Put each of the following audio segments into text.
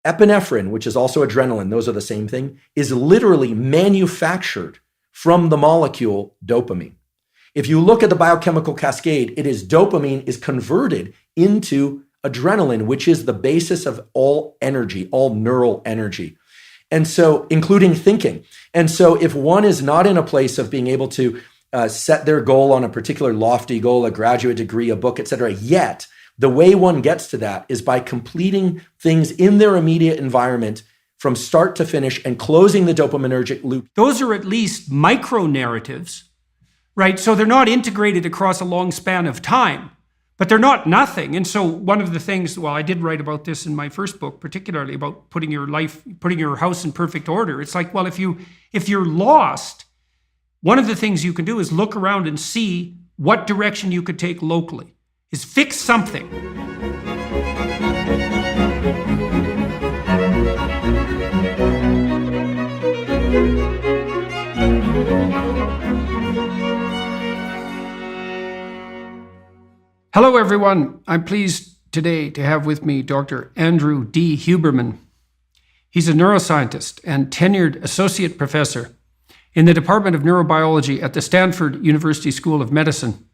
Epinephrine, which is also adrenaline, those are the same thing, is literally manufactured from the molecule dopamine. If you look at the biochemical cascade, dopamine is converted into adrenaline, which is the basis of all energy, all neural energy. And so, including thinking. And so if one is not in a place of being able to set their goal on a particular lofty goal, a graduate degree, a book, etc., yet, the way one gets to that is by completing things in their immediate environment from start to finish and closing the dopaminergic loop. Those are at least micro narratives, right? So they're not integrated across a long span of time, but they're not nothing. And so one of the things, well, I did write about this in my first book, particularly about putting your house in perfect order. It's like, well, if you're lost, one of the things you can do is look around and see what direction you could take locally, is fix something. Hello, everyone. I'm pleased today to have with me Dr. Andrew D. Huberman. He's a neuroscientist and tenured associate professor in the Department of Neurobiology at the Stanford University School of Medicine.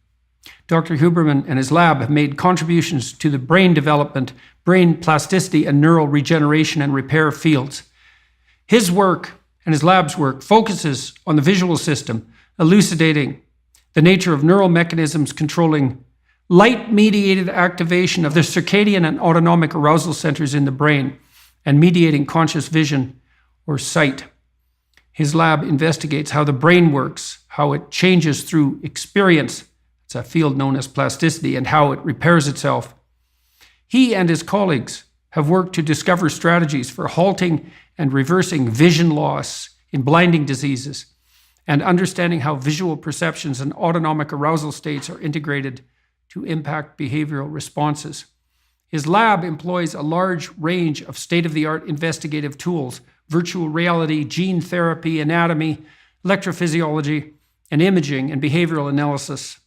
Dr. Huberman and his lab have made contributions to the brain development, brain plasticity, and neural regeneration and repair fields. His work and his lab's work focuses on the visual system, elucidating the nature of neural mechanisms controlling light-mediated activation of the circadian and autonomic arousal centers in the brain and mediating conscious vision or sight. His lab investigates how the brain works, how it changes through experience, it's a field known as plasticity, and how it repairs itself. He and his colleagues have worked to discover strategies for halting and reversing vision loss in blinding diseases and understanding how visual perceptions and autonomic arousal states are integrated to impact behavioral responses. His lab employs a large range of state-of-the-art investigative tools: virtual reality, gene therapy, anatomy, electrophysiology, and imaging and behavioral analysis.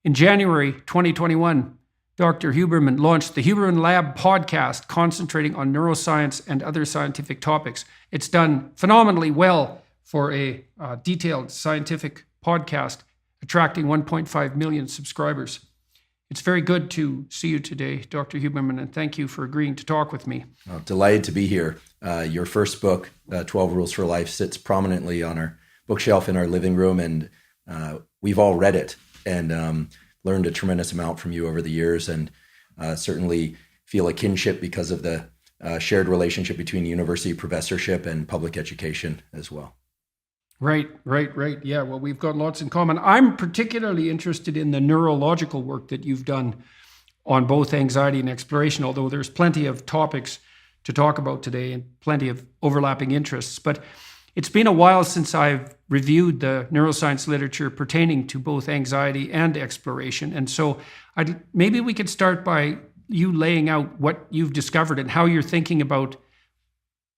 In January 2021, Dr. Huberman launched the Huberman Lab podcast, concentrating on neuroscience and other scientific topics. It's done phenomenally well for a detailed scientific podcast, attracting 1.5 million subscribers. It's very good to see you today, Dr. Huberman, and thank you for agreeing to talk with me. Well, delighted to be here. Your first book, 12 Rules for Life, sits prominently on our bookshelf in our living room, and we've all read it and learned a tremendous amount from you over the years, and certainly feel a kinship because of the shared relationship between university professorship and public education as well. Right. Yeah, well, we've got lots in common. I'm particularly interested in the neurological work that you've done on both anxiety and exploration, although there's plenty of topics to talk about today and plenty of overlapping interests. But it's been a while since I've reviewed the neuroscience literature pertaining to both anxiety and exploration. And so maybe we could start by you laying out what you've discovered and how you're thinking about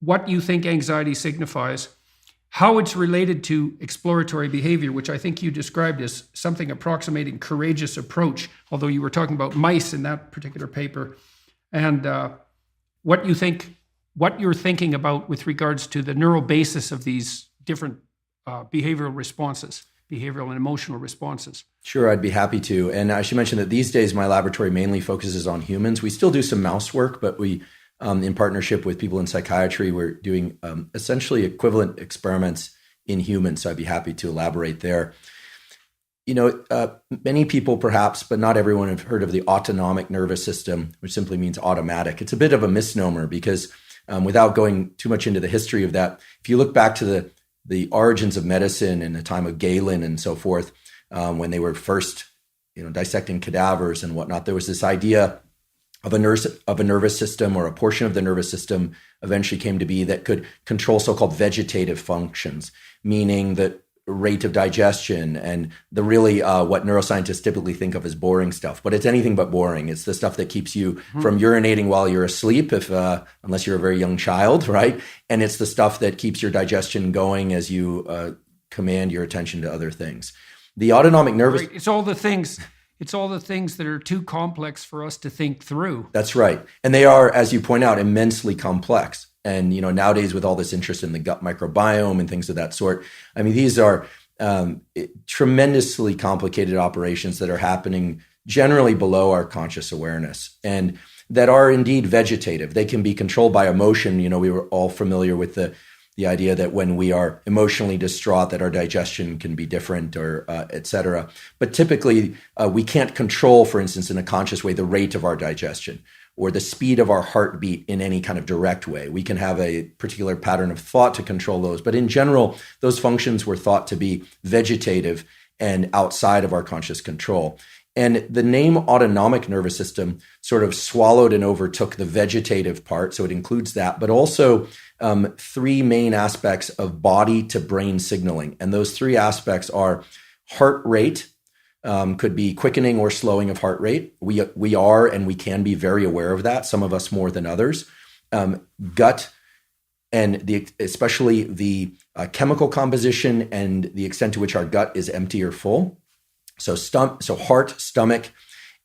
what you think anxiety signifies, how it's related to exploratory behavior, which I think you described as something approximating courageous approach, although you were talking about mice in that particular paper, and what you're thinking about with regards to the neural basis of these different behavioral responses, behavioral and emotional responses. Sure, I'd be happy to. And I should mention that these days my laboratory mainly focuses on humans. We still do some mouse work, but we in partnership with people in psychiatry, we're doing essentially equivalent experiments in humans. So I'd be happy to elaborate there. You know, many people perhaps, but not everyone, have heard of the autonomic nervous system, which simply means automatic. It's a bit of a misnomer because without going too much into the history of that, if you look back to the origins of medicine in the time of Galen and so forth, when they were first, dissecting cadavers and whatnot, there was this idea of a nervous system, or a portion of the nervous system eventually came to be, that could control so-called vegetative functions, meaning the rate of digestion and the really what neuroscientists typically think of as boring stuff. But it's anything but boring. It's the stuff that keeps you from urinating while you're asleep, unless you're a very young child, right? And it's the stuff that keeps your digestion going as you command your attention to other things. The autonomic nervous... It's all the things... It's all the things that are too complex for us to think through. That's right. And they are, as you point out, immensely complex. And, nowadays with all this interest in the gut microbiome and things of that sort, I mean, these are tremendously complicated operations that are happening generally below our conscious awareness and that are indeed vegetative. They can be controlled by emotion. We were all familiar with the idea that when we are emotionally distraught, that our digestion can be different or et cetera. But typically, we can't control, for instance, in a conscious way, the rate of our digestion or the speed of our heartbeat in any kind of direct way. We can have a particular pattern of thought to control those. But in general, those functions were thought to be vegetative and outside of our conscious control. And the name autonomic nervous system sort of swallowed and overtook the vegetative part. So it includes that, but also three main aspects of body to brain signaling. And those three aspects are heart rate, could be quickening or slowing of heart rate. We are and we can be very aware of that, some of us more than others. Gut and especially the chemical composition and the extent to which our gut is empty or full. So heart, stomach,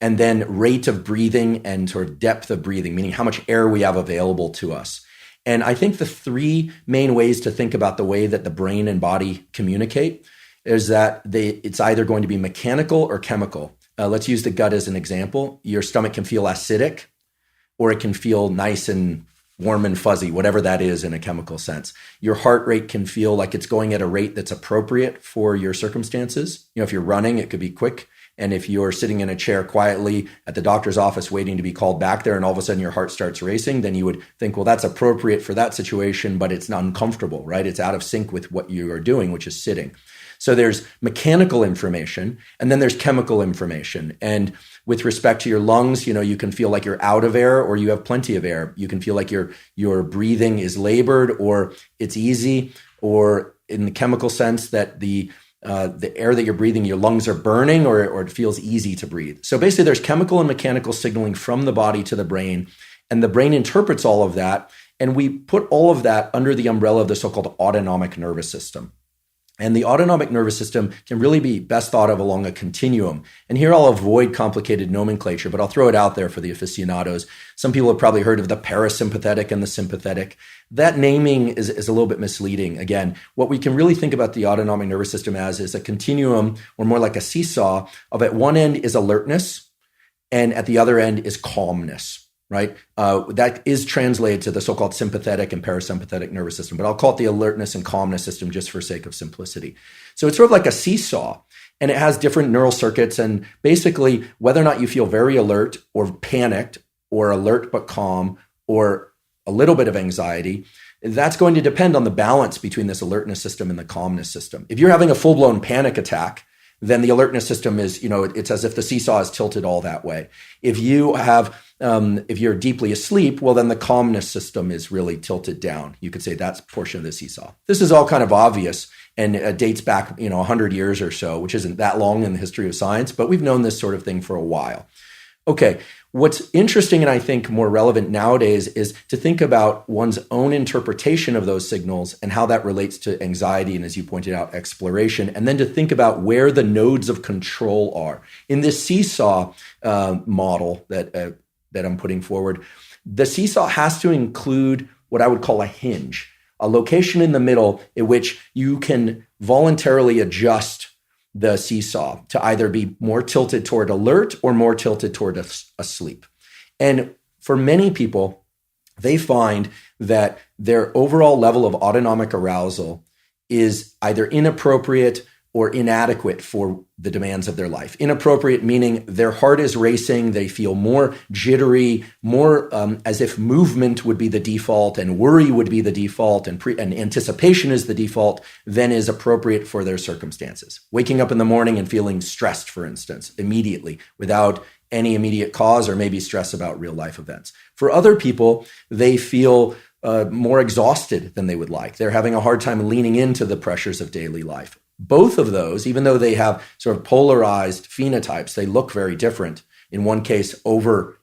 and then rate of breathing and sort of depth of breathing, meaning how much air we have available to us. And I think the three main ways to think about the way that the brain and body communicate is that it's either going to be mechanical or chemical. Let's use the gut as an example. Your stomach can feel acidic, or it can feel nice and warm and fuzzy, whatever that is in a chemical sense. Your heart rate can feel like it's going at a rate that's appropriate for your circumstances. If you're running, it could be quick. And if you're sitting in a chair quietly at the doctor's office waiting to be called back there and all of a sudden your heart starts racing, then you would think, well, that's appropriate for that situation, but it's not uncomfortable, right? It's out of sync with what you are doing, which is sitting. So there's mechanical information and then there's chemical information. And with respect to your lungs, you can feel like you're out of air or you have plenty of air. You can feel like your breathing is labored or it's easy, or in the chemical sense that the air that you're breathing, your lungs are burning or it feels easy to breathe. So basically there's chemical and mechanical signaling from the body to the brain, and the brain interprets all of that. And we put all of that under the umbrella of the so-called autonomic nervous system. And the autonomic nervous system can really be best thought of along a continuum. And here I'll avoid complicated nomenclature, but I'll throw it out there for the aficionados. Some people have probably heard of the parasympathetic and the sympathetic. That naming is a little bit misleading. Again, what we can really think about the autonomic nervous system as is a continuum, or more like a seesaw, of at one end is alertness, and at the other end is calmness. Right? That is translated to the so-called sympathetic and parasympathetic nervous system, but I'll call it the alertness and calmness system just for sake of simplicity. So it's sort of like a seesaw, and it has different neural circuits, and basically whether or not you feel very alert or panicked or alert but calm or a little bit of anxiety, that's going to depend on the balance between this alertness system and the calmness system. If you're having a full-blown panic attack, then the alertness system is, it's as if the seesaw is tilted all that way. If you have, if you're deeply asleep, well, then the calmness system is really tilted down. You could say that's a portion of the seesaw. This is all kind of obvious and dates back, 100 years or so, which isn't that long in the history of science, but we've known this sort of thing for a while. Okay, what's interesting and I think more relevant nowadays is to think about one's own interpretation of those signals and how that relates to anxiety and, as you pointed out, exploration, and then to think about where the nodes of control are. In this seesaw model that I'm putting forward, the seesaw has to include what I would call a hinge, a location in the middle in which you can voluntarily adjust the seesaw to either be more tilted toward alert or more tilted toward asleep. And for many people, they find that their overall level of autonomic arousal is either inappropriate or inadequate for the demands of their life. Inappropriate meaning their heart is racing, they feel more jittery, more as if movement would be the default and worry would be the default and anticipation is the default than is appropriate for their circumstances. Waking up in the morning and feeling stressed, for instance, immediately without any immediate cause or maybe stress about real life events. For other people, they feel more exhausted than they would like. They're having a hard time leaning into the pressures of daily life. Both of those, even though they have sort of polarized phenotypes, they look very different. In one case, over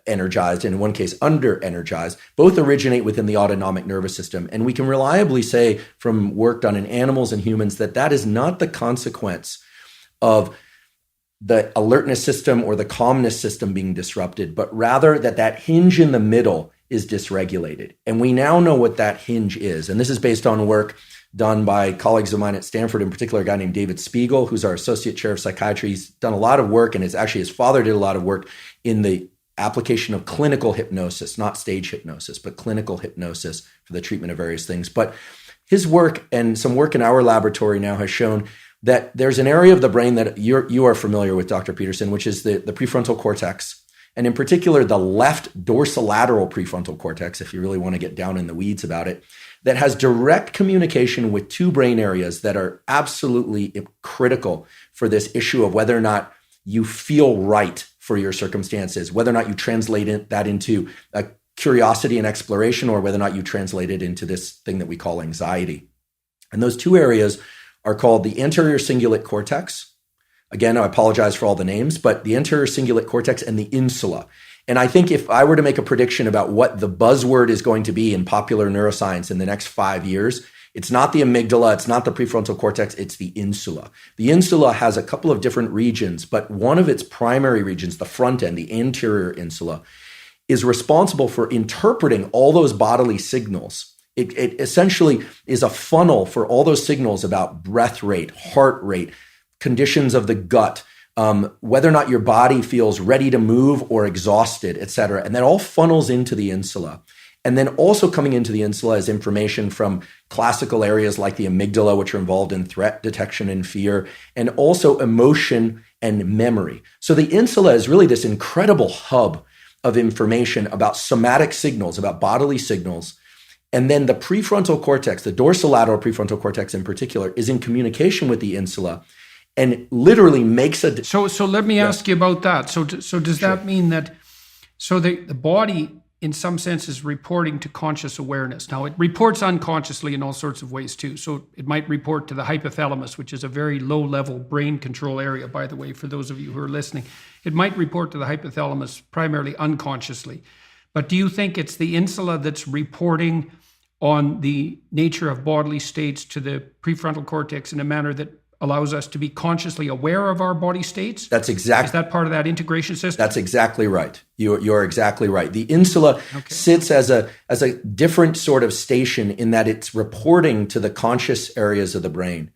energized, and in one case, under energized. Both originate within the autonomic nervous system. And we can reliably say from work done in animals and humans that that is not the consequence of the alertness system or the calmness system being disrupted, but rather that hinge in the middle is dysregulated. And we now know what that hinge is. And this is based on work done by colleagues of mine at Stanford, in particular, a guy named David Spiegel, who's our associate chair of psychiatry. He's done a lot of work, and his father did a lot of work in the application of clinical hypnosis, not stage hypnosis, but clinical hypnosis for the treatment of various things. But his work and some work in our laboratory now has shown that there's an area of the brain that you are familiar with, Dr. Peterson, which is the prefrontal cortex, and in particular, the left dorsolateral prefrontal cortex, if you really want to get down in the weeds about it, that has direct communication with two brain areas that are absolutely critical for this issue of whether or not you feel right for your circumstances, whether or not you translate that into a curiosity and exploration, or whether or not you translate it into this thing that we call anxiety. And those two areas are called the anterior cingulate cortex. Again, I apologize for all the names, but the anterior cingulate cortex and the insula. And I think if I were to make a prediction about what the buzzword is going to be in popular neuroscience in the next 5 years, it's not the amygdala, it's not the prefrontal cortex, it's the insula. The insula has a couple of different regions, but one of its primary regions, the front end, the anterior insula, is responsible for interpreting all those bodily signals. It essentially is a funnel for all those signals about breath rate, heart rate, conditions of the gut, whether or not your body feels ready to move or exhausted, et cetera. And that all funnels into the insula. And then also coming into the insula is information from classical areas like the amygdala, which are involved in threat detection and fear, and also emotion and memory. So the insula is really this incredible hub of information about somatic signals, about bodily signals. And then the prefrontal cortex, the dorsolateral prefrontal cortex in particular, is in communication with the insula and literally makes a... So let me ask you about that. So does that mean that, the body in some sense is reporting to conscious awareness? Now it reports unconsciously in all sorts of ways too. So it might report to the hypothalamus, which is a very low level brain control area, by the way, for those of you who are listening. It might report to the hypothalamus primarily unconsciously. But do you think it's the insula that's reporting on the nature of bodily states to the prefrontal cortex in a manner that allows us to be consciously aware of our body states? That's exactly. Is that part of that integration system? That's exactly right. You're exactly right. The insula sits as a different sort of station in that it's reporting to the conscious areas of the brain,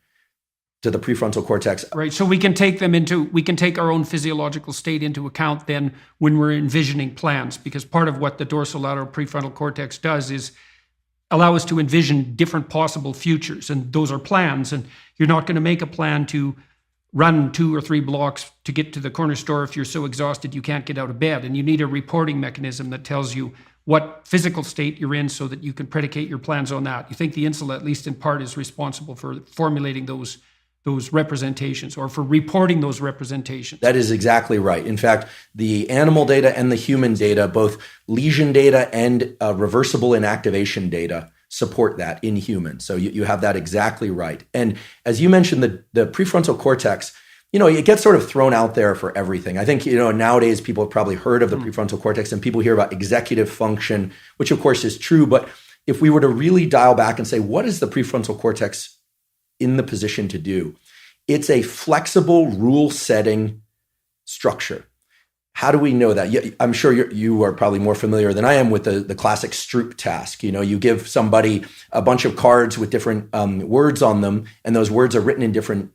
to the prefrontal cortex. Right. So we can take our own physiological state into account then when we're envisioning plans, because part of what the dorsolateral prefrontal cortex does is allow us to envision different possible futures. And those are plans. And you're not going to make a plan to run 2 or 3 blocks to get to the corner store if you're so exhausted you can't get out of bed. And you need a reporting mechanism that tells you what physical state you're in so that you can predicate your plans on that. You think the insula, at least in part, is responsible for formulating those representations or for reporting those representations. That is exactly right. In fact, the animal data and the human data, both lesion data and reversible inactivation data, support that in humans. So you have that exactly right. And as you mentioned, the prefrontal cortex, it gets sort of thrown out there for everything. I think, nowadays people have probably heard of the prefrontal cortex and people hear about executive function, which of course is true. But if we were to really dial back and say, what is the prefrontal cortex in the position to do? It's a flexible rule-setting structure. How do we know that? I'm sure you are probably more familiar than I am with the classic Stroop task. You give somebody a bunch of cards with different words on them, and those words are written in different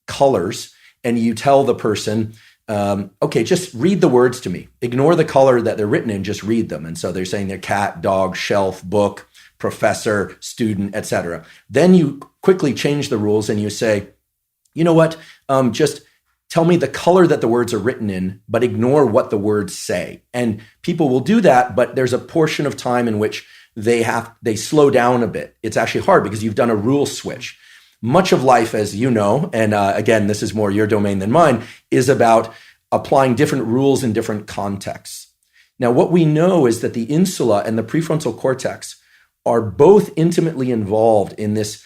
colors, and you tell the person, okay, just read the words to me. Ignore the color that they're written in, just read them. And so they're saying they're cat, dog, shelf, book, professor, student, etc. Then you quickly change the rules and you say, you know what, just tell me the color that the words are written in, but ignore what the words say. And people will do that, but there's a portion of time in which they slow down a bit. It's actually hard because you've done a rule switch. Much of life, as you know, and again, this is more your domain than mine, is about applying different rules in different contexts. Now, what we know is that the insula and the prefrontal cortex are both intimately involved in this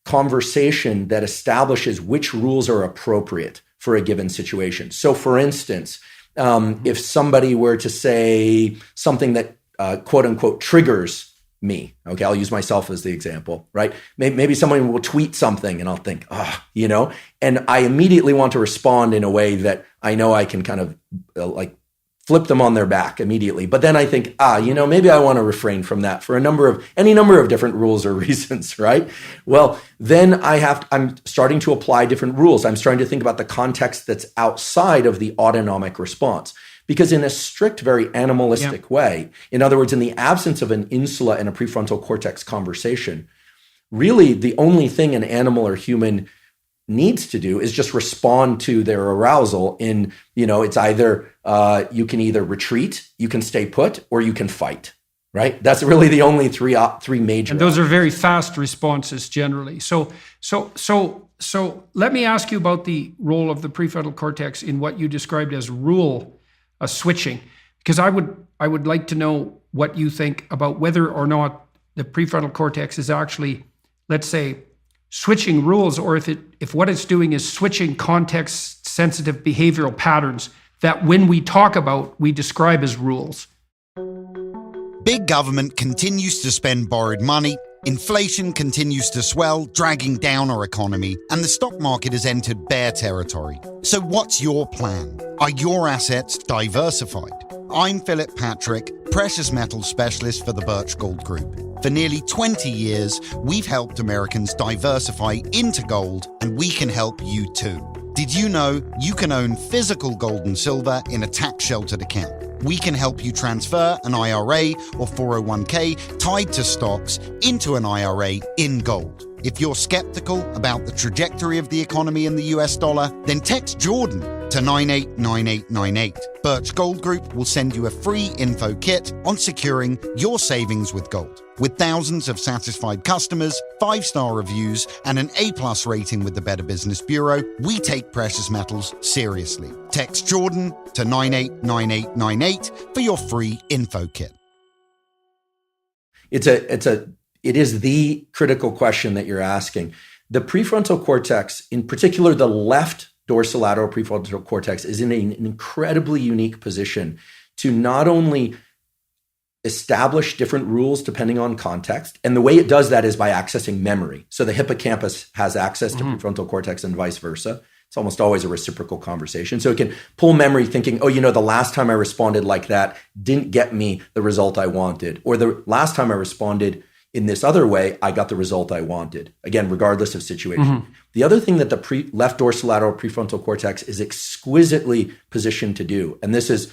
conversation that establishes which rules are appropriate for a given situation. So for instance, if somebody were to say something that quote unquote triggers me, okay, I'll use myself as the example, right? Maybe someone will tweet something and I'll think, and I immediately want to respond in a way that I know I can kind of like flip them on their back immediately. But then I think, maybe I want to refrain from that for any number of different rules or reasons, right? Well, then I'm starting to apply different rules. I'm starting to think about the context that's outside of the autonomic response. Because in a strict, very animalistic way, in other words, in the absence of an insula and a prefrontal cortex conversation, really the only thing an animal or human needs to do is just respond to their arousal it's either you can either retreat, you can stay put, or you can fight, right? That's really the only three major. And those are very fast responses generally. So let me ask you about the role of the prefrontal cortex in what you described as rule switching, because I would like to know what you think about whether or not the prefrontal cortex is actually, let's say, switching rules, or if what it's doing is switching context-sensitive behavioral patterns that when we talk about, we describe as rules. Big government continues to spend borrowed money, inflation continues to swell, dragging down our economy, and the stock market has entered bear territory. So what's your plan? Are your assets diversified? I'm Philip Patrick, precious metals specialist for the Birch Gold Group. For nearly 20 years, we've helped Americans diversify into gold, and we can help you too. Did you know you can own physical gold and silver in a tax-sheltered account? We can help you transfer an IRA or 401k tied to stocks into an IRA in gold. If you're skeptical about the trajectory of the economy in the US dollar, then text Jordan to 989898. Birch Gold Group will send you a free info kit on securing your savings with gold. With thousands of satisfied customers, 5-star reviews, and an A+ rating with the Better Business Bureau, we take precious metals seriously. Text Jordan to 989898 for your free info kit. It is the critical question that you're asking. The prefrontal cortex, in particular, the left dorsolateral prefrontal cortex, is in an incredibly unique position to not only establish different rules depending on context, and the way it does that is by accessing memory. So the hippocampus has access to prefrontal cortex and vice versa. It's almost always a reciprocal conversation. So it can pull memory thinking, the last time I responded like that didn't get me the result I wanted. Or the last time I responded in this other way, I got the result I wanted. Again, regardless of situation. The other thing that the left dorsolateral prefrontal cortex is exquisitely positioned to do, and this is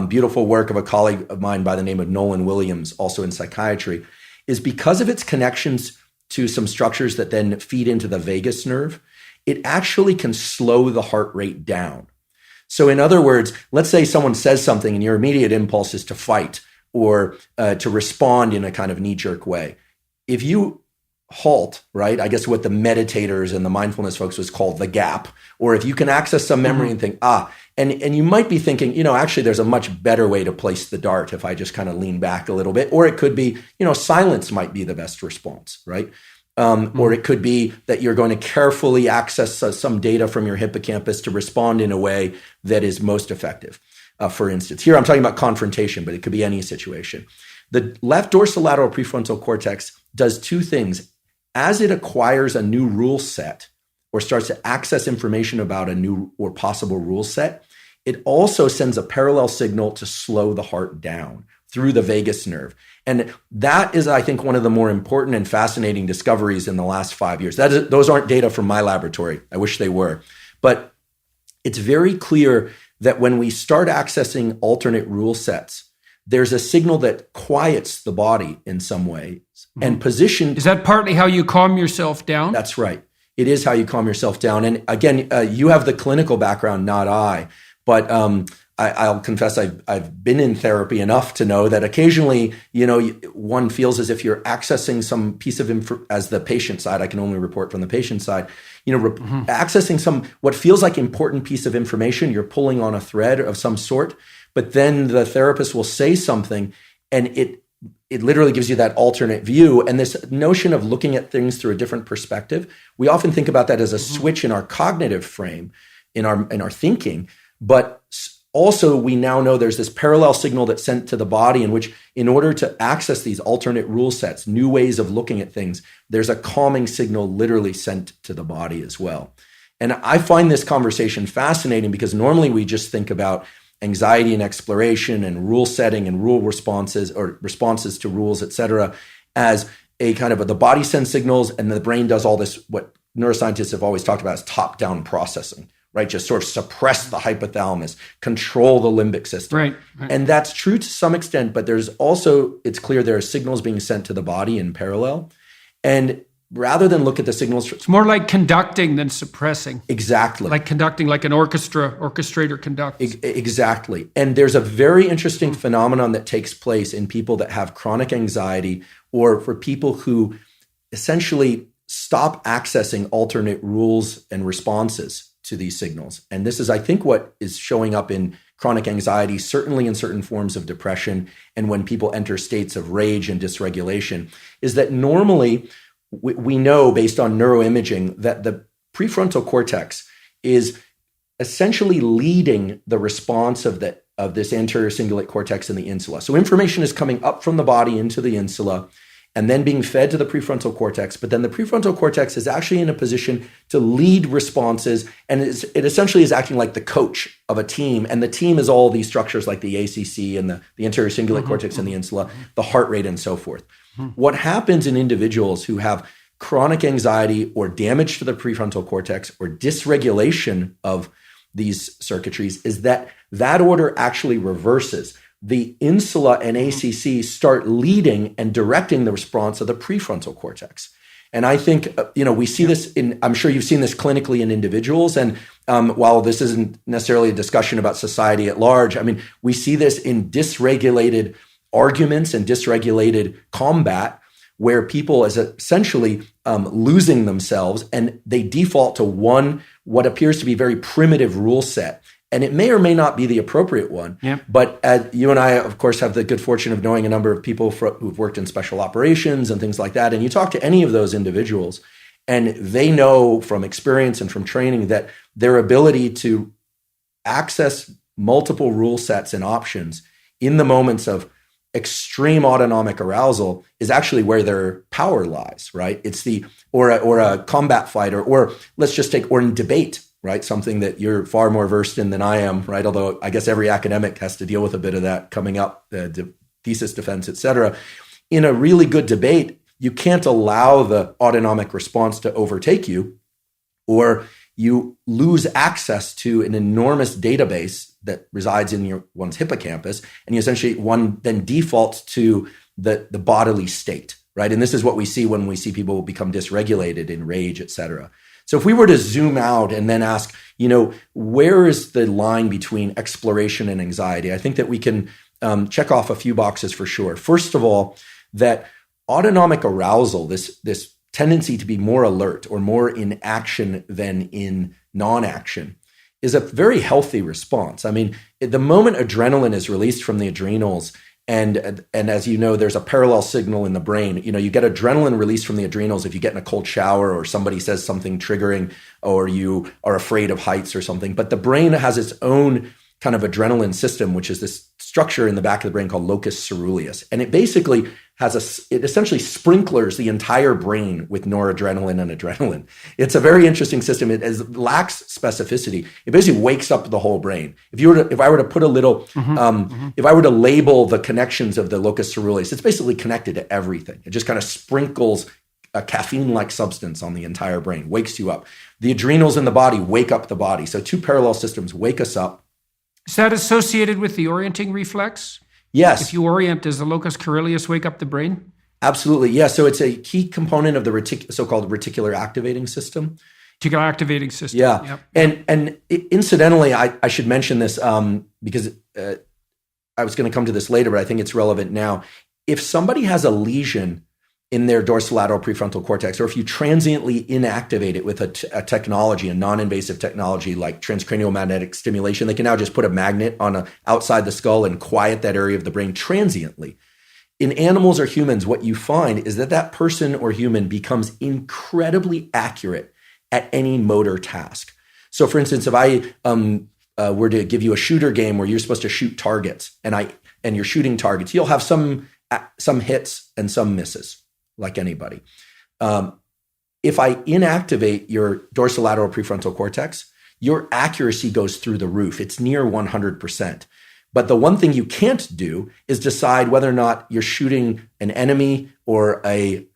beautiful work of a colleague of mine by the name of Nolan Williams, also in psychiatry, is because of its connections to some structures that then feed into the vagus nerve, it actually can slow the heart rate down. So in other words, let's say someone says something and your immediate impulse is to fight or to respond in a kind of knee-jerk way. If you halt, right, I guess what the meditators and the mindfulness folks was called the gap, or if you can access some memory and think, and you might be thinking, actually there's a much better way to place the dart if I just kind of lean back a little bit, or it could be, silence might be the best response, right? Or it could be that you're going to carefully access some data from your hippocampus to respond in a way that is most effective. For instance, here I'm talking about confrontation, but it could be any situation. The left dorsolateral prefrontal cortex does two things. As it acquires a new rule set or starts to access information about a new or possible rule set, it also sends a parallel signal to slow the heart down through the vagus nerve. And that is, I think, one of the more important and fascinating discoveries in the last 5 years. Those aren't data from my laboratory. I wish they were. But it's very clear that when we start accessing alternate rule sets, there's a signal that quiets the body in some ways and position. Is that partly how you calm yourself down? That's right. It is how you calm yourself down. And again, you have the clinical background, not I. But I'll confess I've been in therapy enough to know that occasionally, one feels as if you're accessing some piece of info as the patient side. I can only report from the patient side. Accessing some what feels like important piece of information. You're pulling on a thread of some sort, but then the therapist will say something, and it literally gives you that alternate view. And this notion of looking at things through a different perspective, we often think about that as a switch in our cognitive frame, in our thinking. But also, we now know there's this parallel signal that's sent to the body in which, in order to access these alternate rule sets, new ways of looking at things, there's a calming signal literally sent to the body as well. And I find this conversation fascinating because normally we just think about anxiety and exploration and rule setting and rule responses or responses to rules, et cetera, as a kind of the body sends signals and the brain does all this, what neuroscientists have always talked about as top-down processing, right? Just sort of suppress the hypothalamus, control the limbic system. Right. And that's true to some extent, but there's also, it's clear there are signals being sent to the body in parallel. And rather than look at the signals... It's more like conducting than suppressing. Exactly. Like conducting, like an orchestrator conducts. Exactly. And there's a very interesting phenomenon that takes place in people that have chronic anxiety, or for people who essentially stop accessing alternate rules and responses to these signals. And this is, I think, what is showing up in chronic anxiety, certainly in certain forms of depression, and when people enter states of rage and dysregulation, is that normally we know based on neuroimaging that the prefrontal cortex is essentially leading the response of this anterior cingulate cortex and the insula. So information is coming up from the body into the insula and then being fed to the prefrontal cortex. But then the prefrontal cortex is actually in a position to lead responses. And it essentially is acting like the coach of a team. And the team is all these structures like the ACC and the anterior cingulate cortex and the insula, the heart rate and so forth. What happens in individuals who have chronic anxiety or damage to the prefrontal cortex or dysregulation of these circuitries is that order actually reverses. The insula and ACC start leading and directing the response of the prefrontal cortex. And I think, we see this I'm sure you've seen this clinically in individuals. And while this isn't necessarily a discussion about society at large, I mean, we see this in dysregulated arguments and dysregulated combat where people is essentially losing themselves and they default to what appears to be very primitive rule set. And it may or may not be the appropriate one. Yep. But you and I, of course, have the good fortune of knowing a number of people who've worked in special operations and things like that. And you talk to any of those individuals, and they know from experience and from training that their ability to access multiple rule sets and options in the moments of extreme autonomic arousal is actually where their power lies, right? It's or a combat fighter, or let's just take, or in debate, right? Something that you're far more versed in than I am, right? Although I guess every academic has to deal with a bit of that coming up, thesis defense, et cetera. In a really good debate, you can't allow the autonomic response to overtake you, or you lose access to an enormous database that resides in one's hippocampus, and you essentially one then defaults to the bodily state, right? And this is what we see when we see people become dysregulated in rage, et cetera. So if we were to zoom out and then ask, where is the line between exploration and anxiety? I think that we can check off a few boxes for sure. First of all, that autonomic arousal, this tendency to be more alert or more in action than in non-action, is a very healthy response. I mean, the moment adrenaline is released from the adrenals, and as you know, there's a parallel signal in the brain. You get adrenaline released from the adrenals if you get in a cold shower or somebody says something triggering or you are afraid of heights or something. But the brain has its own kind of adrenaline system, which is this structure in the back of the brain called locus ceruleus. And it basically it essentially sprinklers the entire brain with noradrenaline and adrenaline. It's a very interesting system. It lacks specificity. It basically wakes up the whole brain. If I were to put a little, if I were to label the connections of the locus ceruleus, it's basically connected to everything. It just kind of sprinkles a caffeine-like substance on the entire brain, wakes you up. The adrenals in the body wake up the body. So two parallel systems wake us up. Is that associated with the orienting reflex? Yes. If you orient, does the locus coeruleus wake up the brain? Absolutely. Yeah. So it's a key component of the so-called reticular activating system. Reticular activating system. Yeah. Yep. And incidentally, I should mention this because I was going to come to this later, but I think it's relevant now. If somebody has a lesion in their dorsolateral prefrontal cortex, or if you transiently inactivate it with a technology, a non-invasive technology like transcranial magnetic stimulation, they can now just put a magnet on outside the skull and quiet that area of the brain transiently. In animals or humans, what you find is that person or human becomes incredibly accurate at any motor task. So for instance, if I were to give you a shooter game where you're supposed to shoot targets and you're shooting targets, you'll have some hits and some misses, like anybody. if I inactivate your dorsolateral prefrontal cortex, your accuracy goes through the roof. It's near 100%. But the one thing you can't do is decide whether or not you're shooting an enemy or a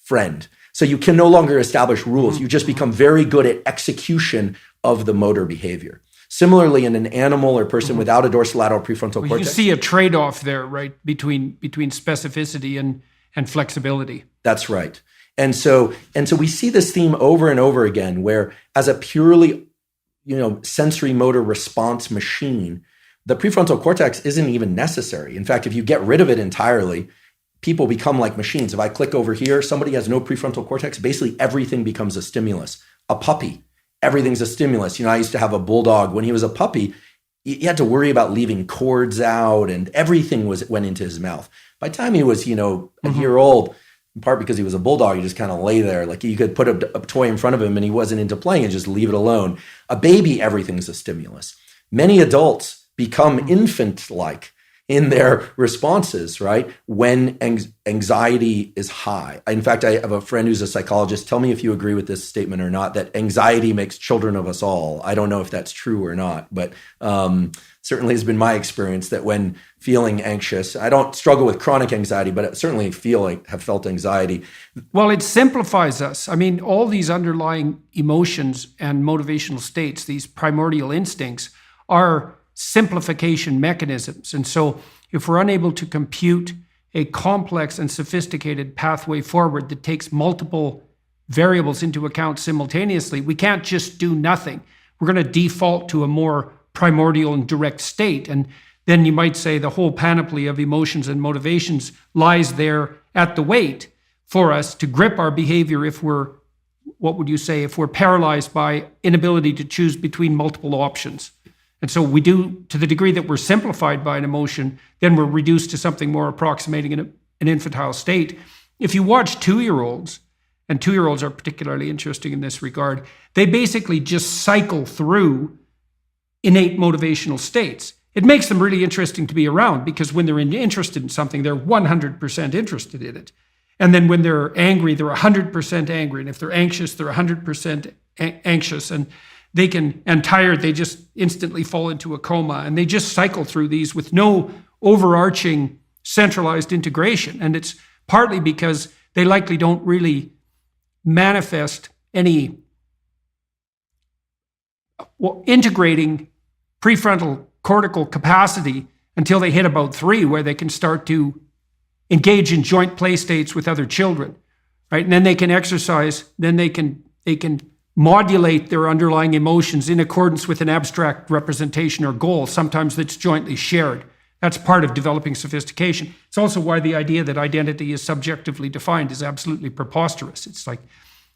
friend. So you can no longer establish rules. You just become very good at execution of the motor behavior. Similarly, in an animal or person without a dorsolateral prefrontal cortex, you see a trade-off there, right, between specificity and flexibility. That's right. And so we see this theme over and over again, where as a purely, sensory motor response machine, the prefrontal cortex isn't even necessary. In fact, if you get rid of it entirely, people become like machines. If I click over here, somebody has no prefrontal cortex, basically everything becomes a stimulus. A puppy, everything's a stimulus. I used to have a bulldog. When he was a puppy, he had to worry about leaving cords out, and everything went into his mouth. By the time he was, a year old, in part because he was a bulldog, he just kind of lay there. Like you could put a toy in front of him and he wasn't into playing and just leave it alone. A baby, everything's a stimulus. Many adults become infant-like in their responses, right? When anxiety is high. In fact, I have a friend who's a psychologist. Tell me if you agree with this statement or not, that anxiety makes children of us all. I don't know if that's true or not, but certainly has been my experience that when feeling anxious, I don't struggle with chronic anxiety, but I certainly have felt anxiety. Well, it simplifies us. I mean, all these underlying emotions and motivational states, these primordial instincts, are simplification mechanisms. And so if we're unable to compute a complex and sophisticated pathway forward that takes multiple variables into account simultaneously, we can't just do nothing. We're going to default to a more primordial and direct state. And then you might say the whole panoply of emotions and motivations lies there at the weight for us to grip our behavior if we're paralyzed by inability to choose between multiple options. And so we do, to the degree that we're simplified by an emotion, then we're reduced to something more approximating an infantile state. If you watch 2-year-olds, and 2-year-olds are particularly interesting in this regard, they basically just cycle through innate motivational states. It makes them really interesting to be around because when they're interested in something, they're 100% interested in it. And then when they're angry, they're 100% angry. And if they're anxious, they're 100% anxious. And tired, they just instantly fall into a coma. And they just cycle through these with no overarching centralized integration. And it's partly because they likely don't really manifest any integrating prefrontal cortical capacity until they hit about 3, where they can start to engage in joint play states with other children, right? And then they can exercise, then they can modulate their underlying emotions in accordance with an abstract representation or goal, sometimes that's jointly shared. That's part of developing sophistication. It's also why the idea that identity is subjectively defined is absolutely preposterous. It's like,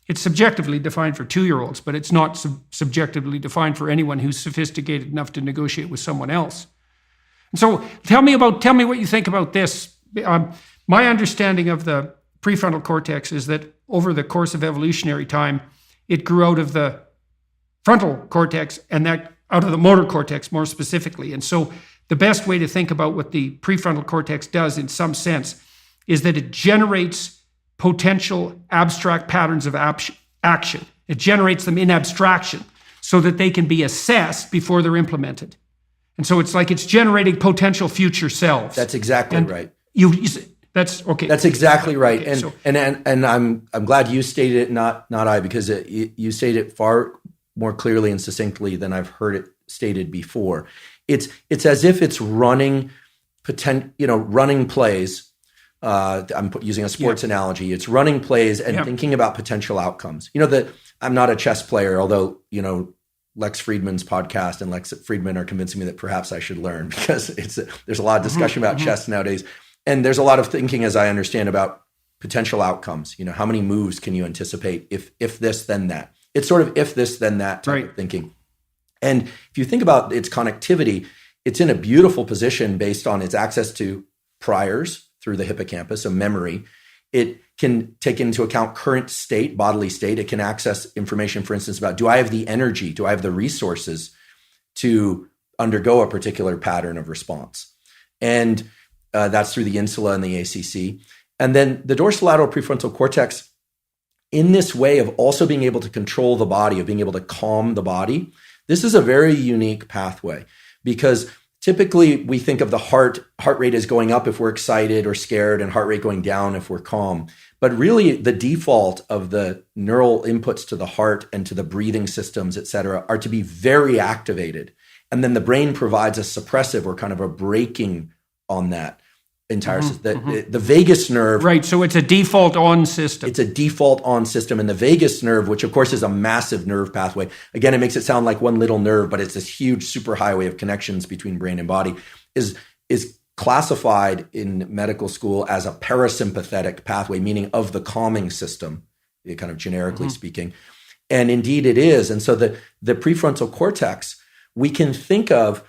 it's subjectively defined for 2-year-olds, but it's not subjectively defined for anyone who's sophisticated enough to negotiate with someone else. And so tell me what you think about this. My understanding of the prefrontal cortex is that over the course of evolutionary time, it grew out of the frontal cortex and that out of the motor cortex more specifically. And so the best way to think about what the prefrontal cortex does in some sense is that it generates potential abstract patterns of action. It generates them in abstraction so that they can be assessed before they're implemented. And so it's like it's generating potential future selves. That's exactly right. That's okay. That's exactly right. Okay, and I'm glad you stated it, not I, because you stated it far more clearly and succinctly than I've heard it stated before. It's as if it's running plays. I'm using a sports analogy. It's running plays and thinking about potential outcomes. I'm not a chess player, although Lex Friedman's podcast and Lex Friedman are convincing me that perhaps I should learn because there's a lot of discussion about chess nowadays. And there's a lot of thinking, as I understand, about potential outcomes. How many moves can you anticipate if this, then that? It's sort of if this, then that type of thinking. And if you think about its connectivity, it's in a beautiful position based on its access to priors through the hippocampus, so memory. It can take into account current state, bodily state. It can access information, for instance, about do I have the energy? Do I have the resources to undergo a particular pattern of response? And that's through the insula and the ACC. And then the dorsolateral prefrontal cortex in this way of also being able to control the body, of being able to calm the body, this is a very unique pathway, because typically we think of the heart rate as going up if we're excited or scared, and heart rate going down if we're calm. But really the default of the neural inputs to the heart and to the breathing systems, et cetera, are to be very activated. And then the brain provides a suppressive or kind of a braking on that entire system. The vagus nerve. Right, so it's a default on system. It's a default on system. And the vagus nerve, which of course is a massive nerve pathway. Again, it makes it sound like one little nerve, but it's this huge superhighway of connections between brain and body, is classified in medical school as a parasympathetic pathway, meaning of the calming system, kind of generically speaking. And indeed it is. And so the prefrontal cortex, we can think of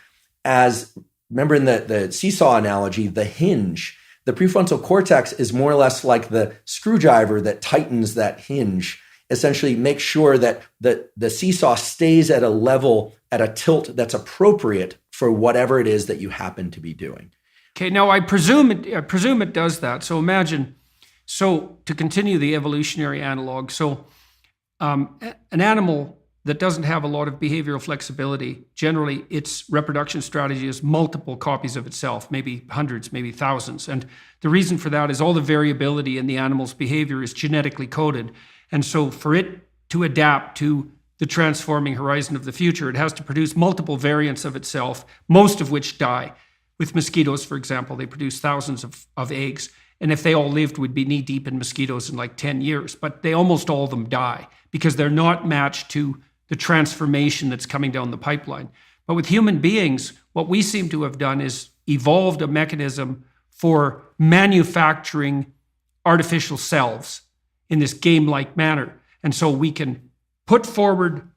as, remember in the seesaw analogy, the hinge. The prefrontal cortex is more or less like the screwdriver that tightens that hinge, essentially make sure that the seesaw stays at a level, at a tilt that's appropriate for whatever it is that you happen to be doing. Okay, now I presume it does that. So imagine, to continue the evolutionary analog, an animal that doesn't have a lot of behavioral flexibility, generally its reproduction strategy is multiple copies of itself, maybe hundreds, maybe thousands. And the reason for that is all the variability in the animal's behavior is genetically coded. And so for it to adapt to the transforming horizon of the future, it has to produce multiple variants of itself, most of which die. With mosquitoes, for example, they produce thousands of eggs. And if they all lived, we'd be knee deep in mosquitoes in like 10 years. But they almost all of them die because they're not matched to the transformation that's coming down the pipeline. But with human beings, what we seem to have done is evolved a mechanism for manufacturing artificial selves in this game-like manner. And so we can put forward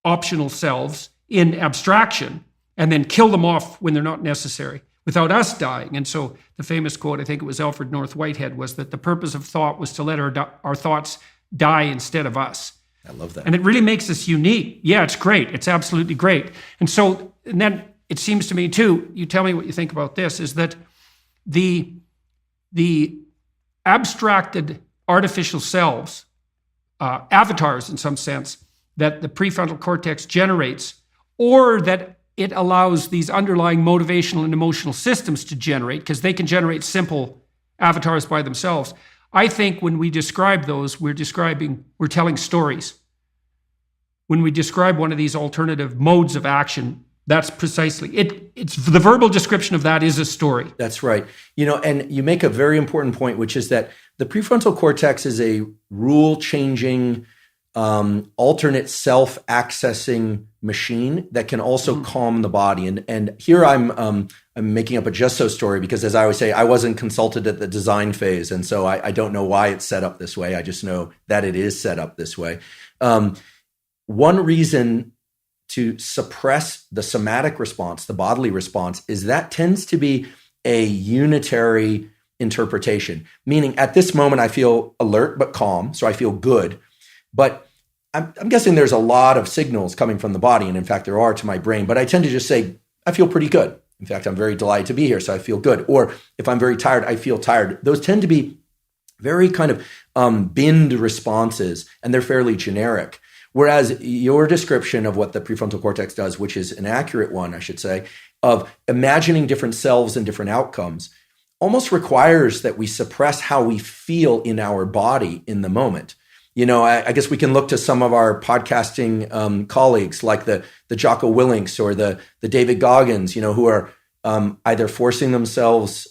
optional selves in abstraction and then kill them off when they're not necessary without us dying. And so the famous quote, I think it was Alfred North Whitehead, was that the purpose of thought was to let our thoughts die instead of us. I love that. And it really makes us unique. Yeah, it's great. It's absolutely great. And then it seems to me too, you tell me what you think about this, is that the abstracted artificial selves, avatars in some sense, that the prefrontal cortex generates, or that it allows these underlying motivational and emotional systems to generate, because they can generate simple avatars by themselves. I think when we describe those, we're telling stories. When we describe one of these alternative modes of action, that's precisely it. It's the verbal description of that is a story. That's right. And you make a very important point, which is that the prefrontal cortex is a rule-changing, alternate self-accessing machine that can also calm the body. And here I'm making up a just so story because, as I always say, I wasn't consulted at the design phase, and so I don't know why it's set up this way. I just know that it is set up this way. One reason to suppress the somatic response, the bodily response, is that tends to be a unitary interpretation, meaning at this moment I feel alert but calm, so I feel good. But I'm guessing there's a lot of signals coming from the body, and in fact there are to my brain, but I tend to just say, I feel pretty good. In fact, I'm very delighted to be here, so I feel good. Or if I'm very tired, I feel tired. Those tend to be very kind of binned responses, and they're fairly generic. Whereas your description of what the prefrontal cortex does, which is an accurate one, I should say, of imagining different selves and different outcomes, almost requires that we suppress how we feel in our body in the moment. I guess we can look to some of our podcasting colleagues like the Jocko Willinks or the David Goggins, who are either forcing themselves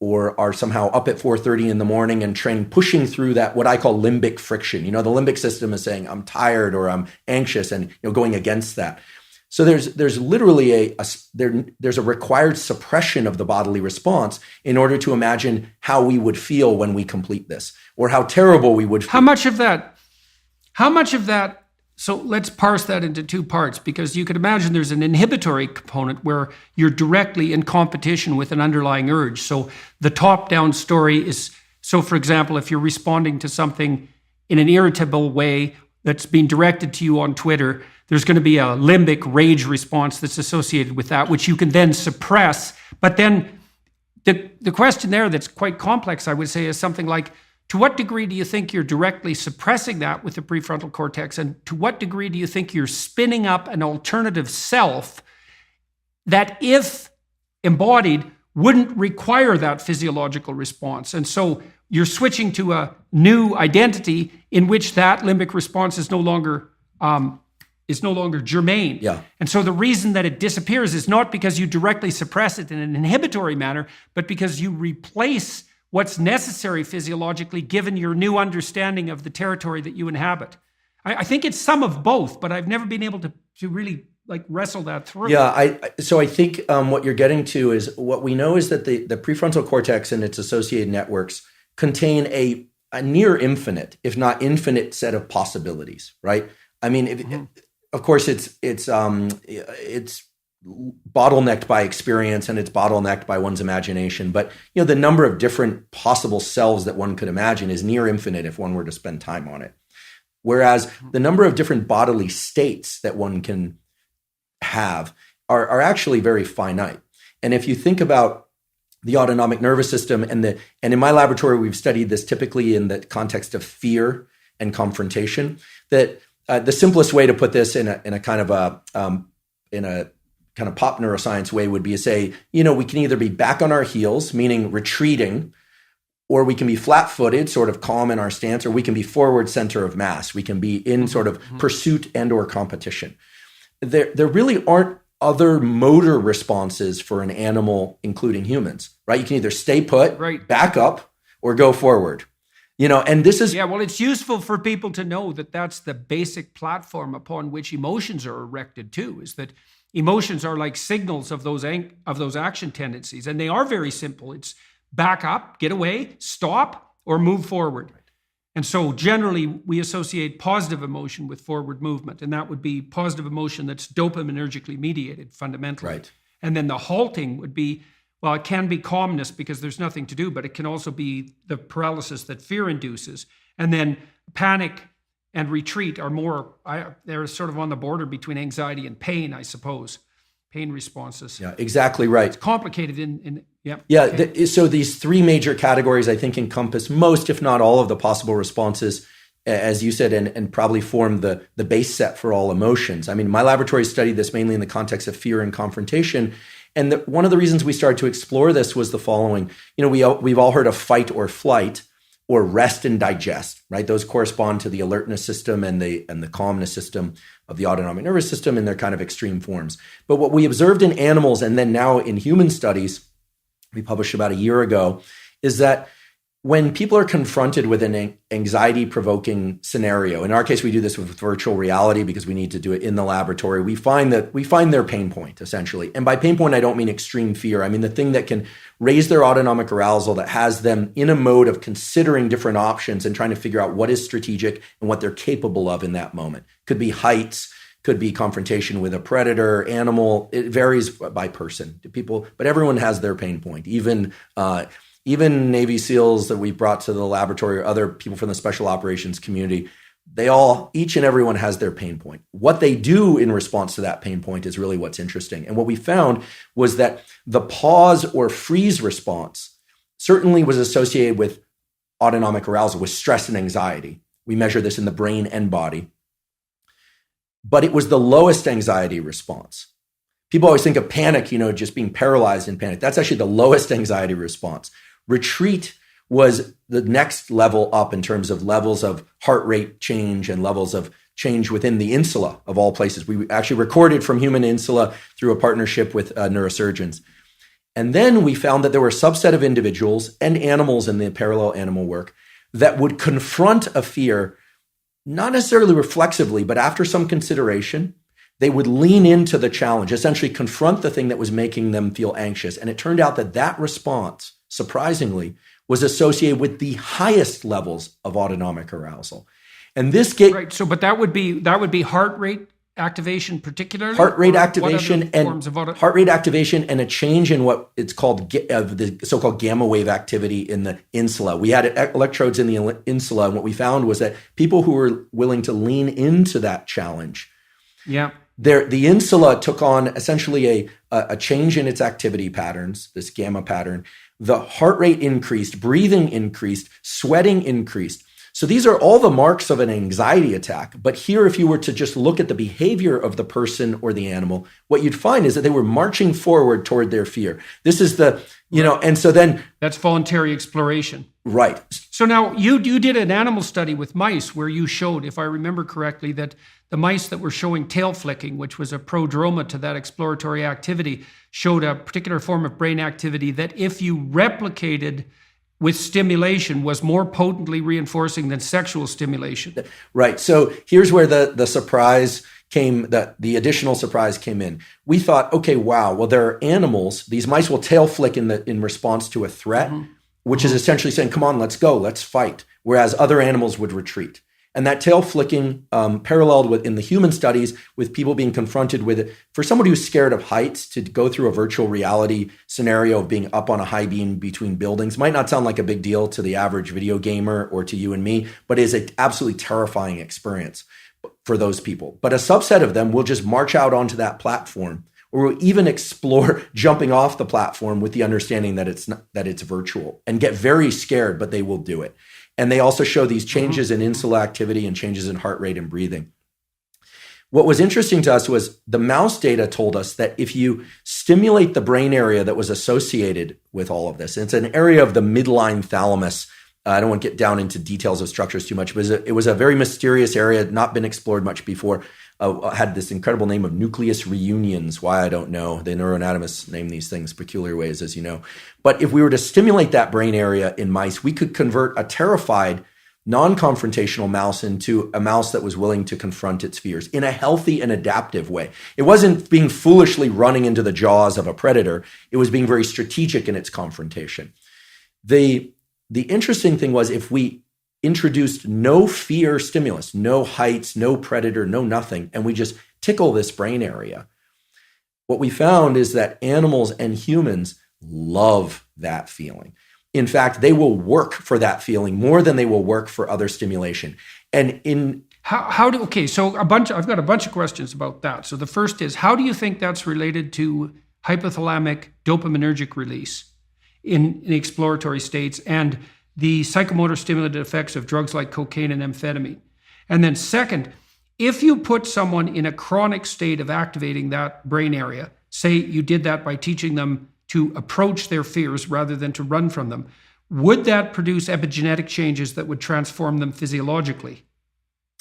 or are somehow up at 4:30 in the morning and pushing through that, what I call limbic friction. The limbic system is saying, I'm tired or I'm anxious, and going against that. So there's literally there's a required suppression of the bodily response in order to imagine how we would feel when we complete this, or how terrible we would feel. How much of that, so let's parse that into two parts, because you could imagine there's an inhibitory component where you're directly in competition with an underlying urge. So the top-down story is, so for example, if you're responding to something in an irritable way that's being directed to you on Twitter, there's going to be a limbic rage response that's associated with that, which you can then suppress. But then the question there that's quite complex, I would say, is something like, to what degree do you think you're directly suppressing that with the prefrontal cortex? And to what degree do you think you're spinning up an alternative self that, if embodied, wouldn't require that physiological response? And so you're switching to a new identity in which that limbic response is no longer germane. Yeah. And so the reason that it disappears is not because you directly suppress it in an inhibitory manner, but because you replace what's necessary physiologically given your new understanding of the territory that you inhabit. I think it's some of both, but I've never been able to really wrestle that through. Yeah, so I think what you're getting to is, what we know is that the prefrontal cortex and its associated networks contain a near infinite, if not infinite, set of possibilities, right? I mean, of course, it's bottlenecked by experience and it's bottlenecked by one's imagination. But the number of different possible selves that one could imagine is near infinite if one were to spend time on it. Whereas the number of different bodily states that one can have are actually very finite. And if you think about the autonomic nervous system, and in my laboratory we've studied this typically in the context of fear and confrontation, that the simplest way to put this in a kind of pop neuroscience way would be to say, we can either be back on our heels, meaning retreating, or we can be flat-footed, sort of calm in our stance, or we can be forward center of mass. We can be in sort of pursuit and or competition. There really aren't other motor responses for an animal, including humans, right? You can either stay put, right, back up, or go forward. And this is... Yeah, well, it's useful for people to know that that's the basic platform upon which emotions are erected too, is that emotions are like signals of those action tendencies, and they are very simple. It's back up, get away, stop, or move forward. And so generally we associate positive emotion with forward movement, and that would be positive emotion that's dopaminergically mediated fundamentally. Right. And then the halting would be, well, it can be calmness because there's nothing to do, but it can also be the paralysis that fear induces. And then panic and retreat are they're sort of on the border between anxiety and pain, I suppose. Pain responses. Yeah, exactly right. It's complicated yeah. Yeah, Okay. So these three major categories, I think, encompass most, if not all, of the possible responses, as you said, and probably form the base set for all emotions. I mean, my laboratory studied this mainly in the context of fear and confrontation. And one of the reasons we started to explore this was the following. We've all heard of fight or flight, or rest and digest, right? Those correspond to the alertness system and the calmness system of the autonomic nervous system in their kind of extreme forms. But what we observed in animals, and then now in human studies, we published about a year ago, is that when people are confronted with an anxiety-provoking scenario, in our case, we do this with virtual reality because we need to do it in the laboratory, we find their pain point, essentially. And by pain point, I don't mean extreme fear. I mean the thing that can raise their autonomic arousal, that has them in a mode of considering different options and trying to figure out what is strategic and what they're capable of in that moment. Could be heights, could be confrontation with a predator, animal. It varies by person, to people, but everyone has their pain point. Even Navy SEALs that we brought to the laboratory, or other people from the special operations community, each and everyone has their pain point. What they do in response to that pain point is really what's interesting. And what we found was that the pause or freeze response certainly was associated with autonomic arousal, with stress and anxiety. We measure this in the brain and body. But it was the lowest anxiety response. People always think of panic, just being paralyzed in panic. That's actually the lowest anxiety response. Retreat was the next level up in terms of levels of heart rate change and levels of change within the insula of all places. We actually recorded from human insula through a partnership with neurosurgeons. And then we found that there were a subset of individuals and animals in the parallel animal work that would confront a fear, not necessarily reflexively, but after some consideration, they would lean into the challenge, essentially confront the thing that was making them feel anxious. And it turned out that response, surprisingly, was associated with the highest levels of autonomic arousal. And this right. So, but that would be heart rate activation, particularly heart rate activation and a change in what it's called the so-called gamma wave activity in the insula. We had electrodes in the insula, and what we found was that people who were willing to lean into that challenge, the insula took on essentially a change in its activity patterns, this gamma pattern, the heart rate increased, breathing increased, sweating increased. So these are all the marks of an anxiety attack. But here, if you were to just look at the behavior of the person or the animal, what you'd find is that they were marching forward toward their fear. This is the, and so then. That's voluntary exploration. Right. So now you did an animal study with mice where you showed, if I remember correctly, that the mice that were showing tail flicking, which was a prodroma to that exploratory activity, showed a particular form of brain activity that if you replicated with stimulation was more potently reinforcing than sexual stimulation. Right. So here's where the surprise came, the additional surprise came in. We thought, okay, wow, well, there are animals, these mice will tail flick in response to a threat, which is essentially saying, come on, let's go, let's fight, whereas other animals would retreat. And that tail flicking paralleled in the human studies with people being confronted with it. For somebody who's scared of heights, to go through a virtual reality scenario of being up on a high beam between buildings might not sound like a big deal to the average video gamer or to you and me, but is an absolutely terrifying experience for those people. But a subset of them will just march out onto that platform, or will even explore jumping off the platform with the understanding that it's virtual and get very scared, but they will do it. And they also show these changes in insular activity and changes in heart rate and breathing. What was interesting to us was the mouse data told us that if you stimulate the brain area that was associated with all of this, it's an area of the midline thalamus. I don't want to get down into details of structures too much, but it was a very mysterious area, not been explored much before. Had this incredible name of nucleus reunions. Why, I don't know. The neuroanatomists name these things peculiar ways, as you know. But if we were to stimulate that brain area in mice, we could convert a terrified, non-confrontational mouse into a mouse that was willing to confront its fears in a healthy and adaptive way. It wasn't being foolishly running into the jaws of a predator. It was being very strategic in its confrontation. The interesting thing was, if we introduced no fear stimulus, no heights, no predator, no nothing, and we just tickle this brain area, what we found is that animals and humans love that feeling. In fact, they will work for that feeling more than they will work for other stimulation. And so I've got a bunch of questions about that. So the first is, how do you think that's related to hypothalamic dopaminergic release in exploratory states and the psychomotor stimulative effects of drugs like cocaine and amphetamine? And then second, if you put someone in a chronic state of activating that brain area, say you did that by teaching them to approach their fears rather than to run from them, would that produce epigenetic changes that would transform them physiologically?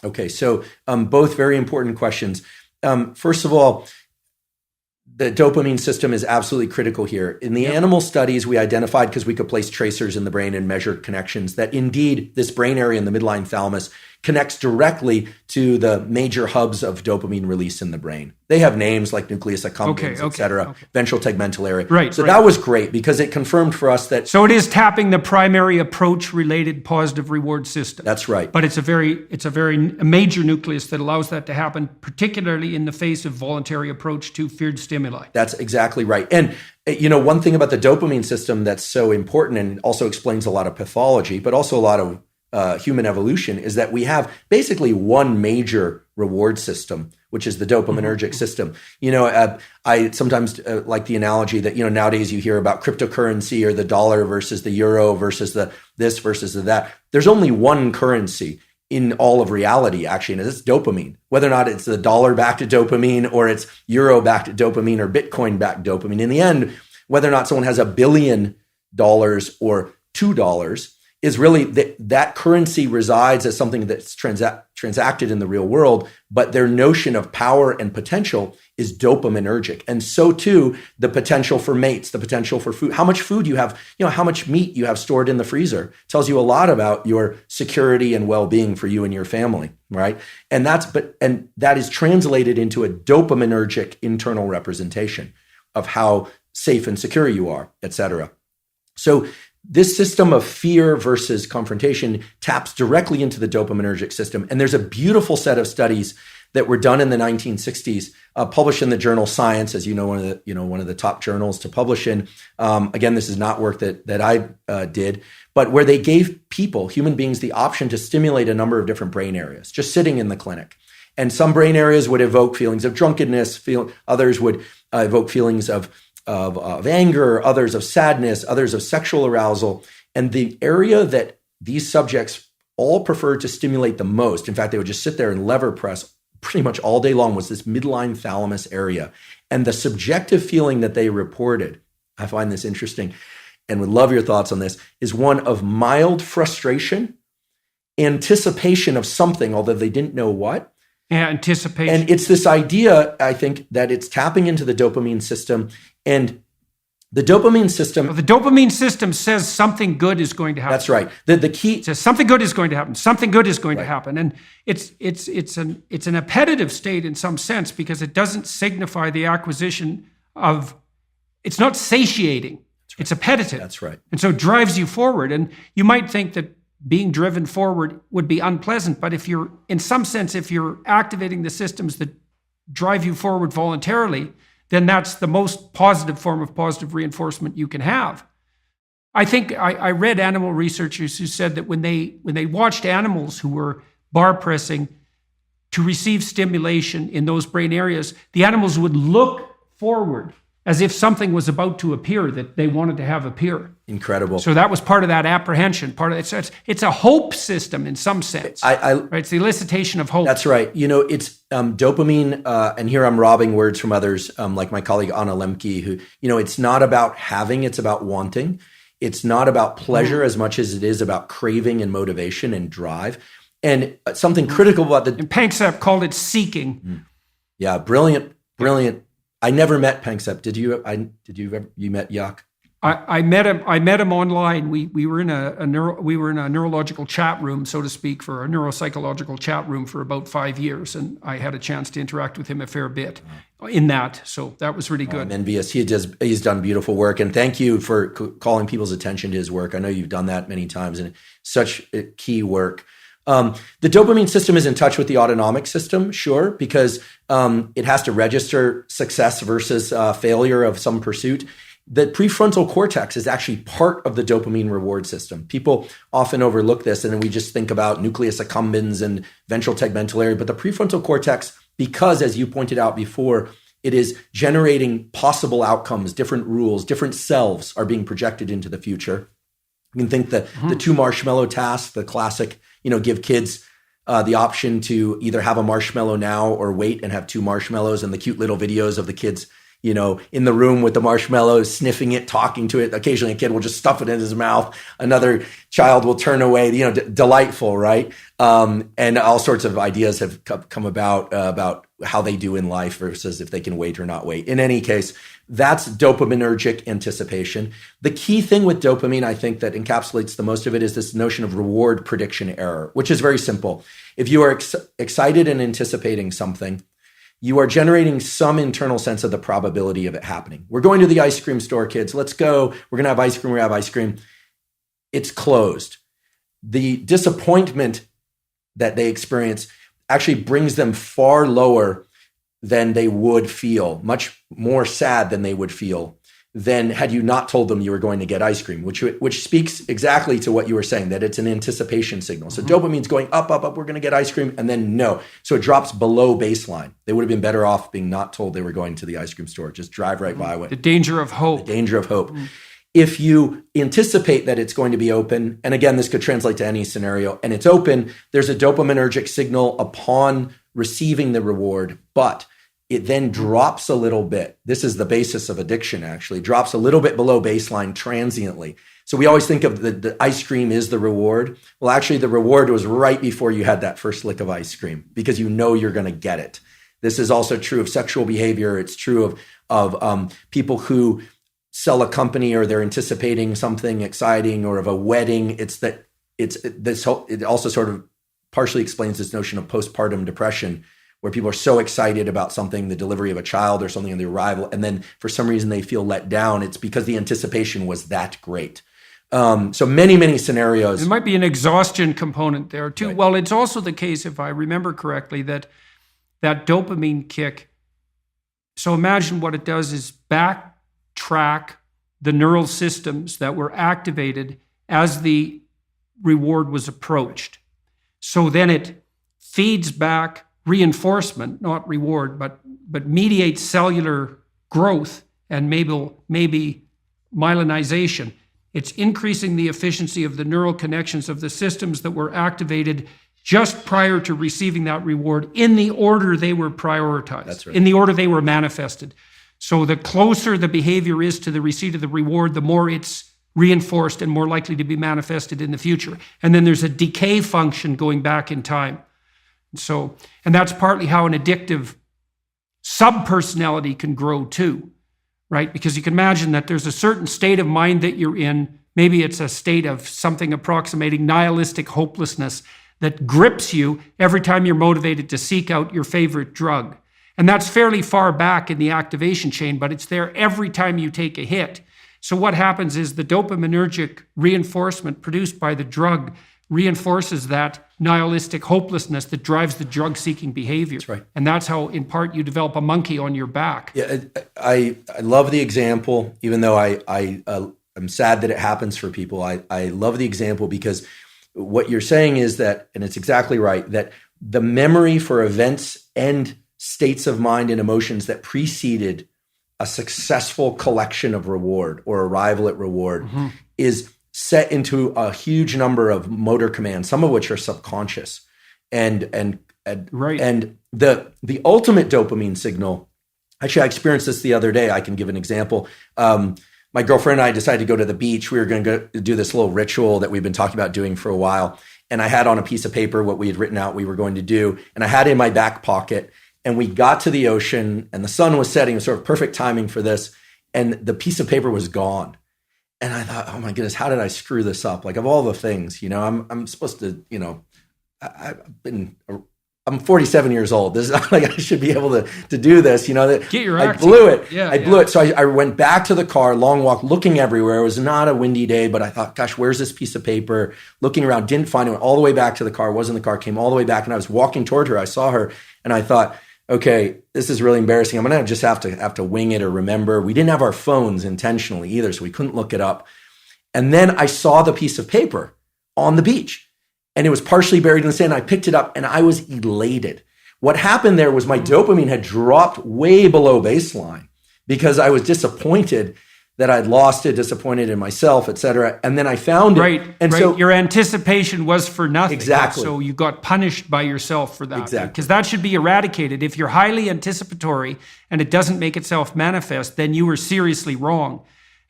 Okay, so both very important questions. First of all, the dopamine system is absolutely critical here. In the animal studies, we identified, because we could place tracers in the brain and measure connections, that indeed this brain area in the midline thalamus connects directly to the major hubs of dopamine release in the brain. They have names like nucleus accumbens, et cetera, ventral tegmental area. Right. So that was great, because it confirmed for us that. So it is tapping the primary approach-related positive reward system. That's right. But it's a very major nucleus that allows that to happen, particularly in the face of voluntary approach to feared stimuli. That's exactly right. And one thing about the dopamine system that's so important and also explains a lot of pathology, but also a lot of human evolution, is that we have basically one major reward system, which is the dopaminergic system. I sometimes like the analogy that, nowadays you hear about cryptocurrency or the dollar versus the euro versus the this versus the that. There's only one currency in all of reality, actually, and it's dopamine. Whether or not it's the dollar-backed dopamine or it's euro-backed dopamine or Bitcoin-backed dopamine, in the end, whether or not someone has $1 billion or $2 is really that currency resides as something that's transacted in the real world, but their notion of power and potential is dopaminergic. And so too, the potential for mates, the potential for food, how much food you have, how much meat you have stored in the freezer tells you a lot about your security and well-being for you and your family, right? And that is translated into a dopaminergic internal representation of how safe and secure you are, et cetera. So this system of fear versus confrontation taps directly into the dopaminergic system. And there's a beautiful set of studies that were done in the 1960s, published in the journal Science, as one of the top journals to publish in. Again, this is not work that I did, but where they gave people, human beings, the option to stimulate a number of different brain areas, just sitting in the clinic. And some brain areas would evoke feelings of drunkenness, others would evoke feelings of of anger, others of sadness, others of sexual arousal. And the area that these subjects all preferred to stimulate the most, in fact, they would just sit there and lever press pretty much all day long, was this midline thalamus area. And the subjective feeling that they reported, I find this interesting and would love your thoughts on this, is one of mild frustration, anticipation of something, although they didn't know what. Yeah, anticipation. And it's this idea, I think, that it's tapping into the dopamine system. And the dopamine system... Well, the dopamine system says something good is going to happen. That's right. The key... It says something good is going to happen. Something good is going to happen. And it's an appetitive state in some sense, because it doesn't signify the acquisition of... It's not satiating. Right. It's appetitive. That's right. And so it drives you forward. And you might think that being driven forward would be unpleasant, but if you're activating the systems that drive you forward voluntarily, then that's the most positive form of positive reinforcement you can have. I think I read animal researchers who said that when they watched animals who were bar pressing to receive stimulation in those brain areas, the animals would look forward as if something was about to appear that they wanted to have appear. Incredible. So that was part of that apprehension. It's a hope system in some sense. Right? It's the elicitation of hope. That's right. It's dopamine, and here I'm robbing words from others, like my colleague Anna Lemke, who, it's not about having, it's about wanting. It's not about pleasure as much as it is about craving and motivation and drive. And something critical about And Panksepp called it seeking. Yeah, brilliant. I never met Panksepp. Did you? You met Yak? I met him online. We were in a neurological chat room, so to speak, for a neuropsychological chat room for about 5 years, and I had a chance to interact with him a fair bit in that. So that was really good. I'm envious. He's done beautiful work, and thank you for calling people's attention to his work. I know you've done that many times, and such key work. The dopamine system is in touch with the autonomic system, sure, because it has to register success versus failure of some pursuit. The prefrontal cortex is actually part of the dopamine reward system. People often overlook this, and then we just think about nucleus accumbens and ventral tegmental area. But the prefrontal cortex, because as you pointed out before, it is generating possible outcomes, different rules, different selves are being projected into the future. You can think that the 2 marshmallow task, the classic, give kids the option to either have a marshmallow now or wait and have 2 marshmallows, and the cute little videos of the kids, in the room with the marshmallows, sniffing it, talking to it. Occasionally a kid will just stuff it in his mouth. Another child will turn away, delightful, right? And all sorts of ideas have come about how they do in life versus if they can wait or not wait. In any case, that's dopaminergic anticipation. The key thing with dopamine, I think, that encapsulates the most of it is this notion of reward prediction error, which is very simple. If you are excited and anticipating something, you are generating some internal sense of the probability of it happening. We're going to the ice cream store, kids. Let's go. We're going to have ice cream. We have ice cream. It's closed. The disappointment that they experience actually brings them far lower than they would feel, much more sad than they would feel than had you not told them you were going to get ice cream, which speaks exactly to what you were saying, that it's an anticipation signal. So dopamine's going up, we're going to get ice cream, and then no. So it drops below baseline. They would have been better off being not told they were going to the ice cream store. Just drive right by it. The danger of hope. The danger of hope. If you anticipate that it's going to be open, and again, this could translate to any scenario, and it's open, there's a dopaminergic signal upon receiving the reward, but it then drops a little bit. This is the basis of addiction, actually. Drops a little bit below baseline transiently. So we always think of the ice cream is the reward. Well, actually, the reward was right before you had that first lick of ice cream because you know you're going to get it. This is also true of sexual behavior. It's true of people who sell a company or they're anticipating something exciting, or of a wedding. It also sort of partially explains this notion of postpartum depression, where people are so excited about something, the delivery of a child or something, on the arrival, and then for some reason they feel let down. It's because the anticipation was that great. So many scenarios. There might be an exhaustion component there too. Right. Well, it's also the case, if I remember correctly, that dopamine kick, so imagine what it does is backtrack the neural systems that were activated as the reward was approached. So then it feeds back reinforcement, not reward, but mediates cellular growth and maybe myelinization. It's increasing the efficiency of the neural connections of the systems that were activated just prior to receiving that reward in the order they were prioritized, That's right. in the order they were manifested. So the closer the behavior is to the receipt of the reward, the more it's reinforced and more likely to be manifested in the future. And then there's a decay function going back in time. So, and that's partly how an addictive subpersonality can grow too, right? Because you can imagine that there's a certain state of mind that you're in. Maybe it's a state of something approximating nihilistic hopelessness that grips you every time you're motivated to seek out your favorite drug. And that's fairly far back in the activation chain, but it's there every time you take a hit. So what happens is the dopaminergic reinforcement produced by the drug reinforces that nihilistic hopelessness that drives the drug-seeking behavior. That's right. And that's how, in part, you develop a monkey on your back. Yeah, I love the example, even though I'm sad that it happens for people. I love the example because what you're saying is that, and it's exactly right, that the memory for events and states of mind and emotions that preceded a successful collection of reward or arrival at reward is set into a huge number of motor commands, some of which are subconscious. And Right. And the ultimate dopamine signal, actually I experienced this the other day. I can give an example. My girlfriend and I decided to go to the beach. We were going to go do this little ritual that we've been talking about doing for a while. And I had on a piece of paper what we had written out we were going to do. And I had it in my back pocket. And we got to the ocean and the sun was setting. It was sort of perfect timing for this. And the piece of paper was gone. And I thought, oh my goodness, how did I screw this up? Like of all the things, I'm supposed to, I'm 47 years old. This is not like I should be able to do this, Get your I act blew together. it. Yeah, I blew it. So I went back to the car, long walk, looking everywhere. It was not a windy day, but I thought, gosh, where's this piece of paper? Looking around, didn't find it. Went all the way back to the car, wasn't in the car, came all the way back. And I was walking toward her. I saw her and I thought, okay, this is really embarrassing. I'm going to just have to wing it or remember. We didn't have our phones intentionally either, so we couldn't look it up. And then I saw the piece of paper on the beach and it was partially buried in the sand. I picked it up and I was elated. What happened there was my dopamine had dropped way below baseline because I was disappointed that I'd lost it, disappointed in myself, et cetera. And then I found it. Right. And right. so your anticipation was for nothing. Exactly. So you got punished by yourself for that. Exactly. Because that should be eradicated. If you're highly anticipatory and it doesn't make itself manifest, then you were seriously wrong.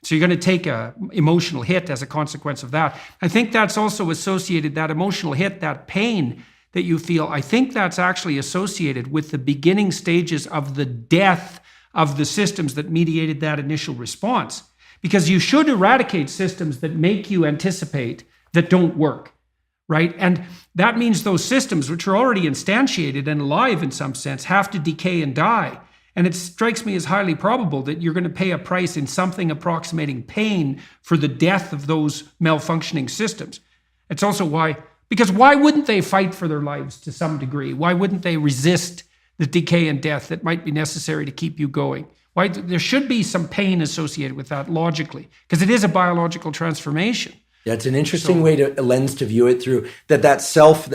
So you're going to take a emotional hit as a consequence of that. I think that's also associated, that emotional hit, that pain that you feel, I think that's actually associated with the beginning stages of the death of the systems that mediated that initial response. Because you should eradicate systems that make you anticipate that don't work, right? And that means those systems, which are already instantiated and alive in some sense, have to decay and die. And it strikes me as highly probable that you're going to pay a price in something approximating pain for the death of those malfunctioning systems. It's also because why wouldn't they fight for their lives to some degree? Why wouldn't they resist the decay and death that might be necessary to keep you going? Why? There should be some pain associated with that logically, because it is a biological transformation. Yeah, it's an interesting lens to view it through. That self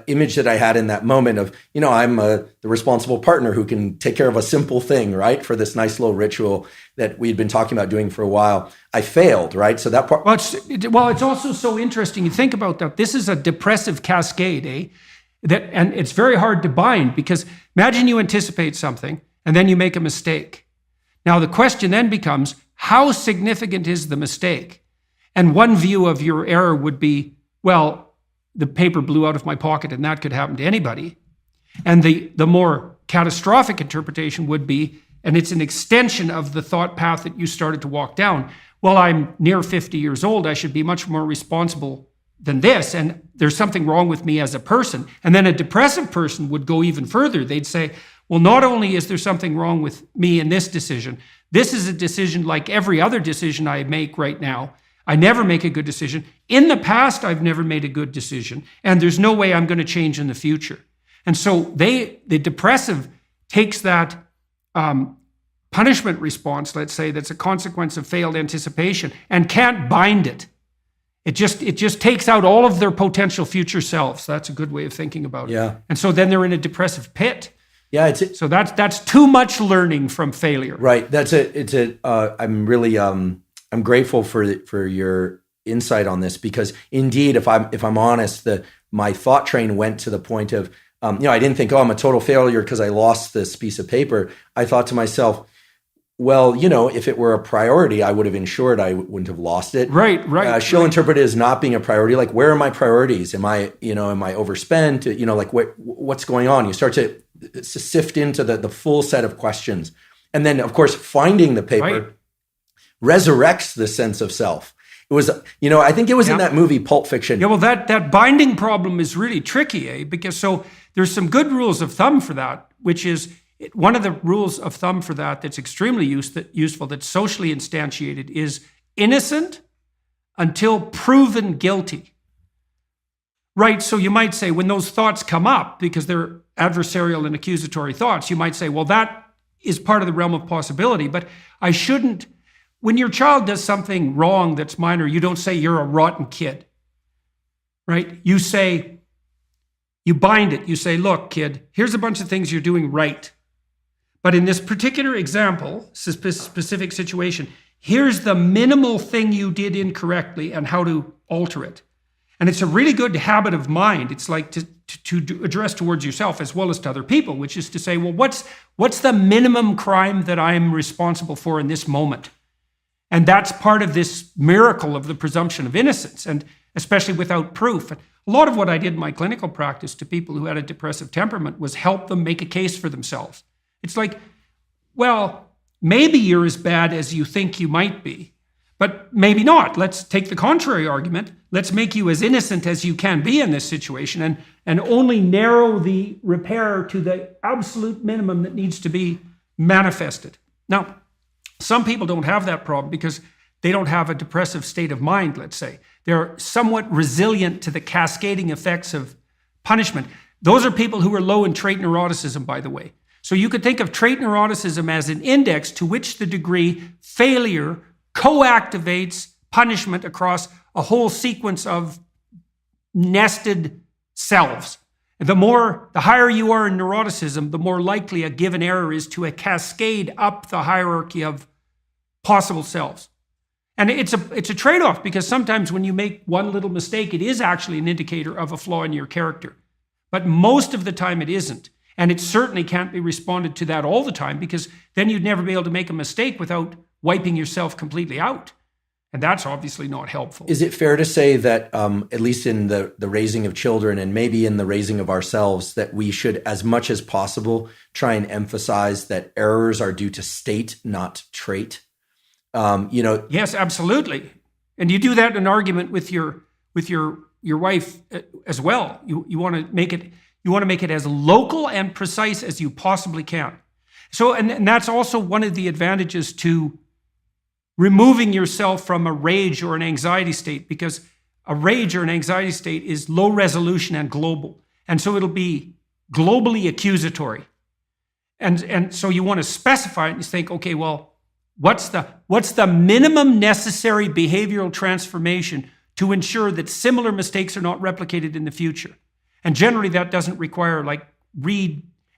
image that I had in that moment of, I'm the responsible partner who can take care of a simple thing, right? For this nice little ritual that we'd been talking about doing for a while. I failed, right? So that part. Well, it's also so interesting. You think about that. This is a depressive cascade, and it's very hard to bind because imagine you anticipate something and then you make a mistake. Now the question then becomes, how significant is the mistake? And one view of your error would be, well, the paper blew out of my pocket and that could happen to anybody. And the more catastrophic interpretation would be, and it's an extension of the thought path that you started to walk down, well, I'm near 50 years old, I should be much more responsible than this, and there's something wrong with me as a person. And then a depressive person would go even further. They'd say, well, not only is there something wrong with me in this decision, this is a decision like every other decision I make right now. I never make a good decision. In the past, I've never made a good decision, and there's no way I'm going to change in the future. And so the depressive takes that punishment response, let's say, that's a consequence of failed anticipation, and can't bind it. It just takes out all of their potential future selves. That's a good way of thinking about it. Yeah. And so then they're in a depressive pit. Yeah, it's So that's too much learning from failure. right. I'm really I'm grateful for your insight on this, because indeed, if I'm honest, my thought train went to the point of I didn't think, oh, I'm a total failure because I lost this piece of paper. I thought to myself, well, if it were a priority, I would have ensured I wouldn't have lost it. Right. She'll interpret it as not being a priority. Like, where are my priorities? Am I overspent? Like what's going on? You start to sift into the full set of questions. And then, of course, finding the paper resurrects the sense of self. It was, I think it was in that movie, Pulp Fiction. Yeah, well, that binding problem is really tricky, because so there's some good rules of thumb for that, which is, one of the rules of thumb for that's extremely useful, that's socially instantiated, is innocent until proven guilty. Right, so you might say, when those thoughts come up, because they're adversarial and accusatory thoughts, you might say, well, that is part of the realm of possibility, but I shouldn't. When your child does something wrong that's minor, you don't say you're a rotten kid, right? You bind it. You say, look, kid, here's a bunch of things you're doing right. But in this particular example, specific situation, here's the minimal thing you did incorrectly and how to alter it. And it's a really good habit of mind. It's like to address towards yourself as well as to other people, which is to say, well, what's the minimum crime that I'm responsible for in this moment? And that's part of this miracle of the presumption of innocence, and especially without proof. A lot of what I did in my clinical practice to people who had a depressive temperament was help them make a case for themselves. It's like, well, maybe you're as bad as you think you might be, but maybe not. Let's take the contrary argument. Let's make you as innocent as you can be in this situation, and only narrow the repair to the absolute minimum that needs to be manifested. Now, some people don't have that problem because they don't have a depressive state of mind, let's say. They're somewhat resilient to the cascading effects of punishment. Those are people who are low in trait neuroticism, by the way. So you could think of trait neuroticism as an index to which the degree failure co-activates punishment across a whole sequence of nested selves. The higher you are in neuroticism, the more likely a given error is to a cascade up the hierarchy of possible selves. And it's a trade-off, because sometimes when you make one little mistake, it is actually an indicator of a flaw in your character. But most of the time it isn't. And it certainly can't be responded to that all the time, because then you'd never be able to make a mistake without wiping yourself completely out. And that's obviously not helpful. Is it fair to say that, at least in the raising of children and maybe in the raising of ourselves, that we should, as much as possible, try and emphasize that errors are due to state, not trait? Yes, absolutely. And you do that in an argument with your wife as well. You want to make it as local and precise as you possibly can. So, and that's also one of the advantages to removing yourself from a rage or an anxiety state, because a rage or an anxiety state is low resolution and global. And so it'll be globally accusatory. And so you want to specify it and think, okay, well, what's the minimum necessary behavioral transformation to ensure that similar mistakes are not replicated in the future? And generally that doesn't require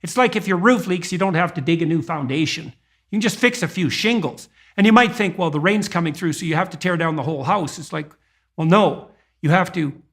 it's like if your roof leaks, you don't have to dig a new foundation. You can just fix a few shingles. And you might think, well, the rain's coming through, so you have to tear down the whole house. It's like, well, no, you have to.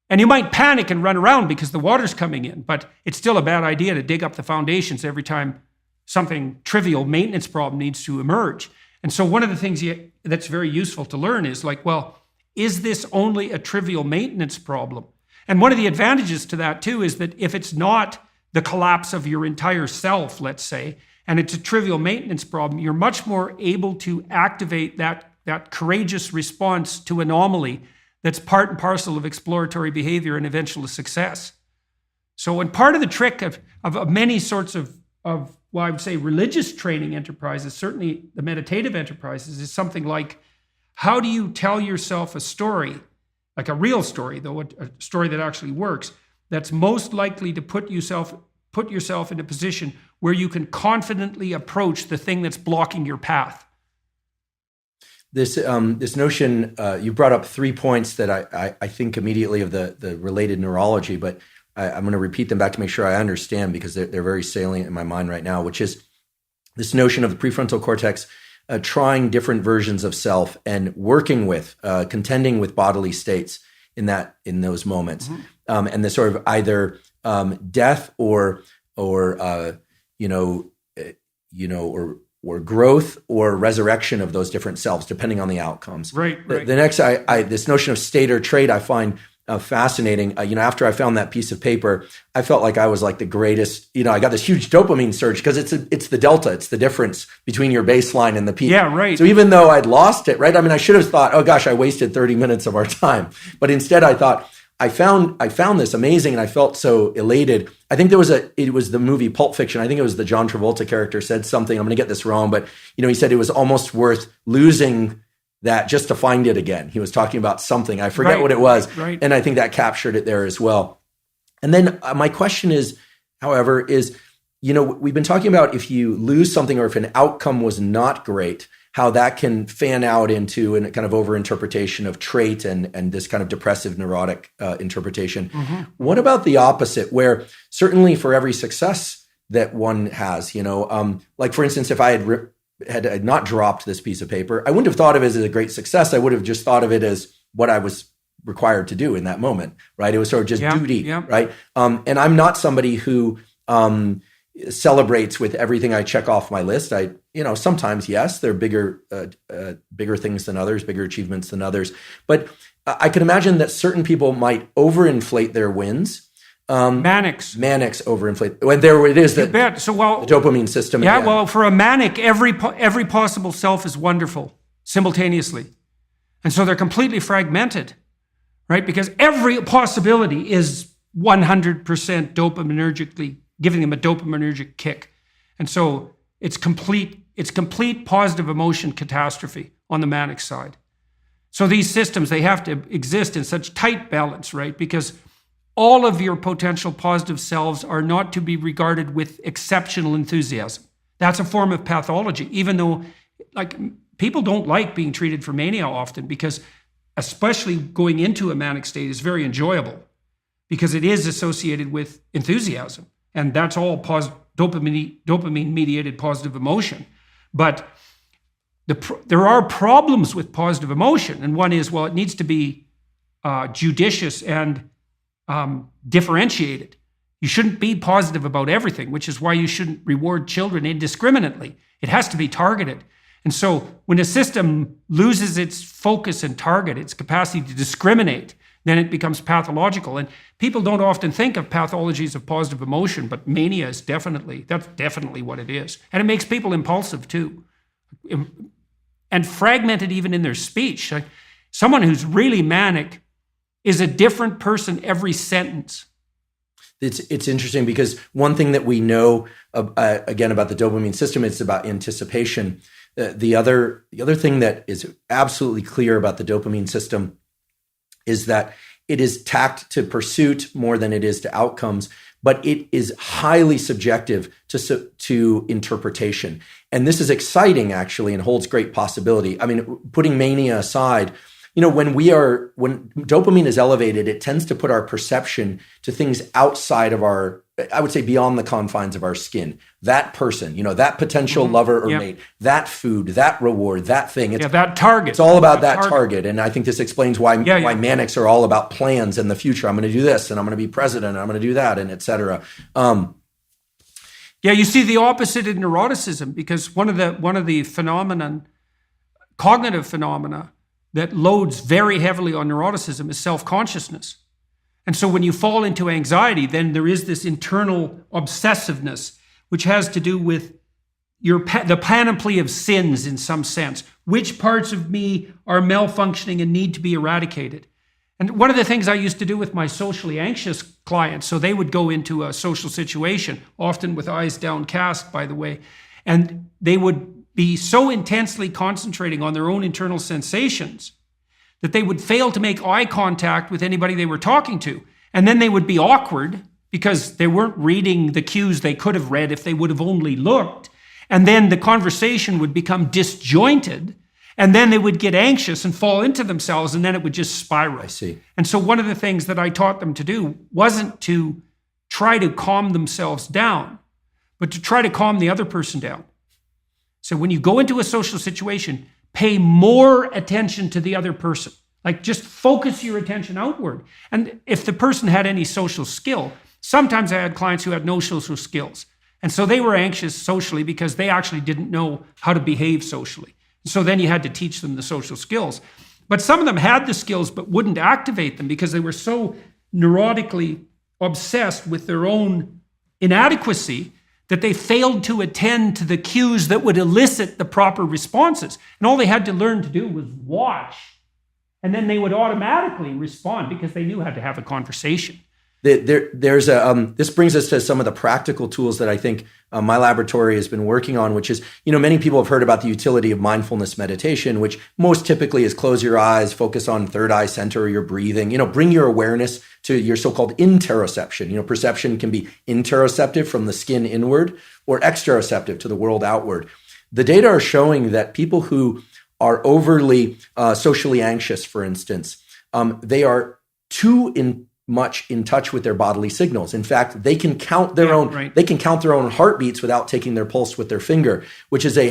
And you might panic and run around because the water's coming in, but it's still a bad idea to dig up the foundations every time something trivial maintenance problem needs to emerge. And so one of the things that's very useful to learn is like, well, is this only a trivial maintenance problem? And one of the advantages to that too is that if it's not the collapse of your entire self, let's say, and it's a trivial maintenance problem, you're much more able to activate that courageous response to anomaly that's part and parcel of exploratory behavior and eventual success. So, and part of the trick of many sorts of, well, I would say religious training enterprises, certainly the meditative enterprises, is something like, how do you tell yourself a story, like a real story, though a story that actually works, that's most likely to put yourself in a position where you can confidently approach the thing that's blocking your path. This notion, you brought up 3 points that I think immediately of the related neurology, but I'm going to repeat them back to make sure I understand, because they're very salient in my mind right now, which is this notion of the prefrontal cortex trying different versions of self and working with, contending with bodily states in those moments, and the sort of either death or growth or resurrection of those different selves, depending on the outcomes. Right. The next, this notion of state or trait, I find fascinating. After I found that piece of paper, I felt like I was like the greatest. I got this huge dopamine surge because it's the delta, it's the difference between your baseline and the peak. Yeah, right. So even though I'd lost it, right? I mean, I should have thought, oh gosh, I wasted 30 minutes of our time, but instead I thought, I found this amazing, and I felt so elated. I think it was the movie Pulp Fiction. I think it was the John Travolta character said something. I'm going to get this wrong, but he said it was almost worth losing that just to find it again. He was talking about something. I forget what it was. Right. And I think that captured it there as well. And then my question is, however, we've been talking about if you lose something or if an outcome was not great, how that can fan out into a kind of overinterpretation of trait and this kind of depressive neurotic interpretation. What about the opposite, where certainly for every success that one has, like for instance, if I had not dropped this piece of paper, I wouldn't have thought of it as a great success. I would have just thought of it as what I was required to do in that moment, right? It was sort of just duty, right? And I'm not somebody who celebrates with everything I check off my list. Sometimes, yes, there are bigger things than others, bigger achievements than others. But I can imagine that certain people might overinflate their wins. Manics overinflate. When there it is, the dopamine system. Yeah, again. well, for a manic, every possible self is wonderful simultaneously. And so they're completely fragmented, right? Because every possibility is 100% dopaminergically giving them a dopaminergic kick. And so it's complete positive emotion catastrophe on the manic side. So these systems, they have to exist in such tight balance, right? Because all of your potential positive selves are not to be regarded with exceptional enthusiasm. That's a form of pathology, even though people don't like being treated for mania often, because especially going into a manic state is very enjoyable because it is associated with enthusiasm. And that's all dopamine-mediated positive emotion. But there are problems with positive emotion. And one is, it needs to be judicious and differentiated. You shouldn't be positive about everything, which is why you shouldn't reward children indiscriminately. It has to be targeted. And so when a system loses its focus and target, its capacity to discriminate, then it becomes pathological. And people don't often think of pathologies of positive emotion, but mania is that's definitely what it is. And it makes people impulsive too. And fragmented even in their speech. Someone who's really manic is a different person every sentence. It's interesting because one thing that we know, again, about the dopamine system, it's about anticipation. The other thing that is absolutely clear about the dopamine system is that it is tacked to pursuit more than it is to outcomes, but it is highly subjective to interpretation. And this is exciting, actually, and holds great possibility. I mean, putting mania aside, when dopamine is elevated, it tends to put our perception to things outside of I would say beyond the confines of our skin. That person, that potential lover or mate, that food, that reward, that thing. That target. It's all about that target. And I think this explains why manics are all about plans in the future. I'm going to do this, and I'm going to be president, and I'm going to do that, and et cetera. You see the opposite in neuroticism, because one of the cognitive phenomena that loads very heavily on neuroticism is self-consciousness. And so when you fall into anxiety, then there is this internal obsessiveness, which has to do with the panoply of sins in some sense. Which parts of me are malfunctioning and need to be eradicated? And one of the things I used to do with my socially anxious clients, so they would go into a social situation, often with eyes downcast, by the way, and they would be so intensely concentrating on their own internal sensations that they would fail to make eye contact with anybody they were talking to. And then they would be awkward because they weren't reading the cues they could have read if they would have only looked. And then the conversation would become disjointed. And then they would get anxious and fall into themselves, and then it would just spiral. I see. And so one of the things that I taught them to do wasn't to try to calm themselves down, but to try to calm the other person down. So when you go into a social situation, pay more attention to the other person. Like just focus your attention outward. And if the person had any social skill, sometimes I had clients who had no social skills. And so they were anxious socially because they actually didn't know how to behave socially. So then you had to teach them the social skills. But some of them had the skills but wouldn't activate them because they were so neurotically obsessed with their own inadequacy that they failed to attend to the cues that would elicit the proper responses. And all they had to learn to do was watch. And then they would automatically respond because they knew how to have a conversation. This brings us to some of the practical tools that I think my laboratory has been working on, which is, many people have heard about the utility of mindfulness meditation, which most typically is close your eyes, focus on third eye center, your breathing, bring your awareness to your so-called interoception. Perception can be interoceptive from the skin inward or exteroceptive to the world outward. The data are showing that people who are overly socially anxious, for instance, they are too much in touch with their bodily signals. In fact, they can count their own heartbeats without taking their pulse with their finger, which is a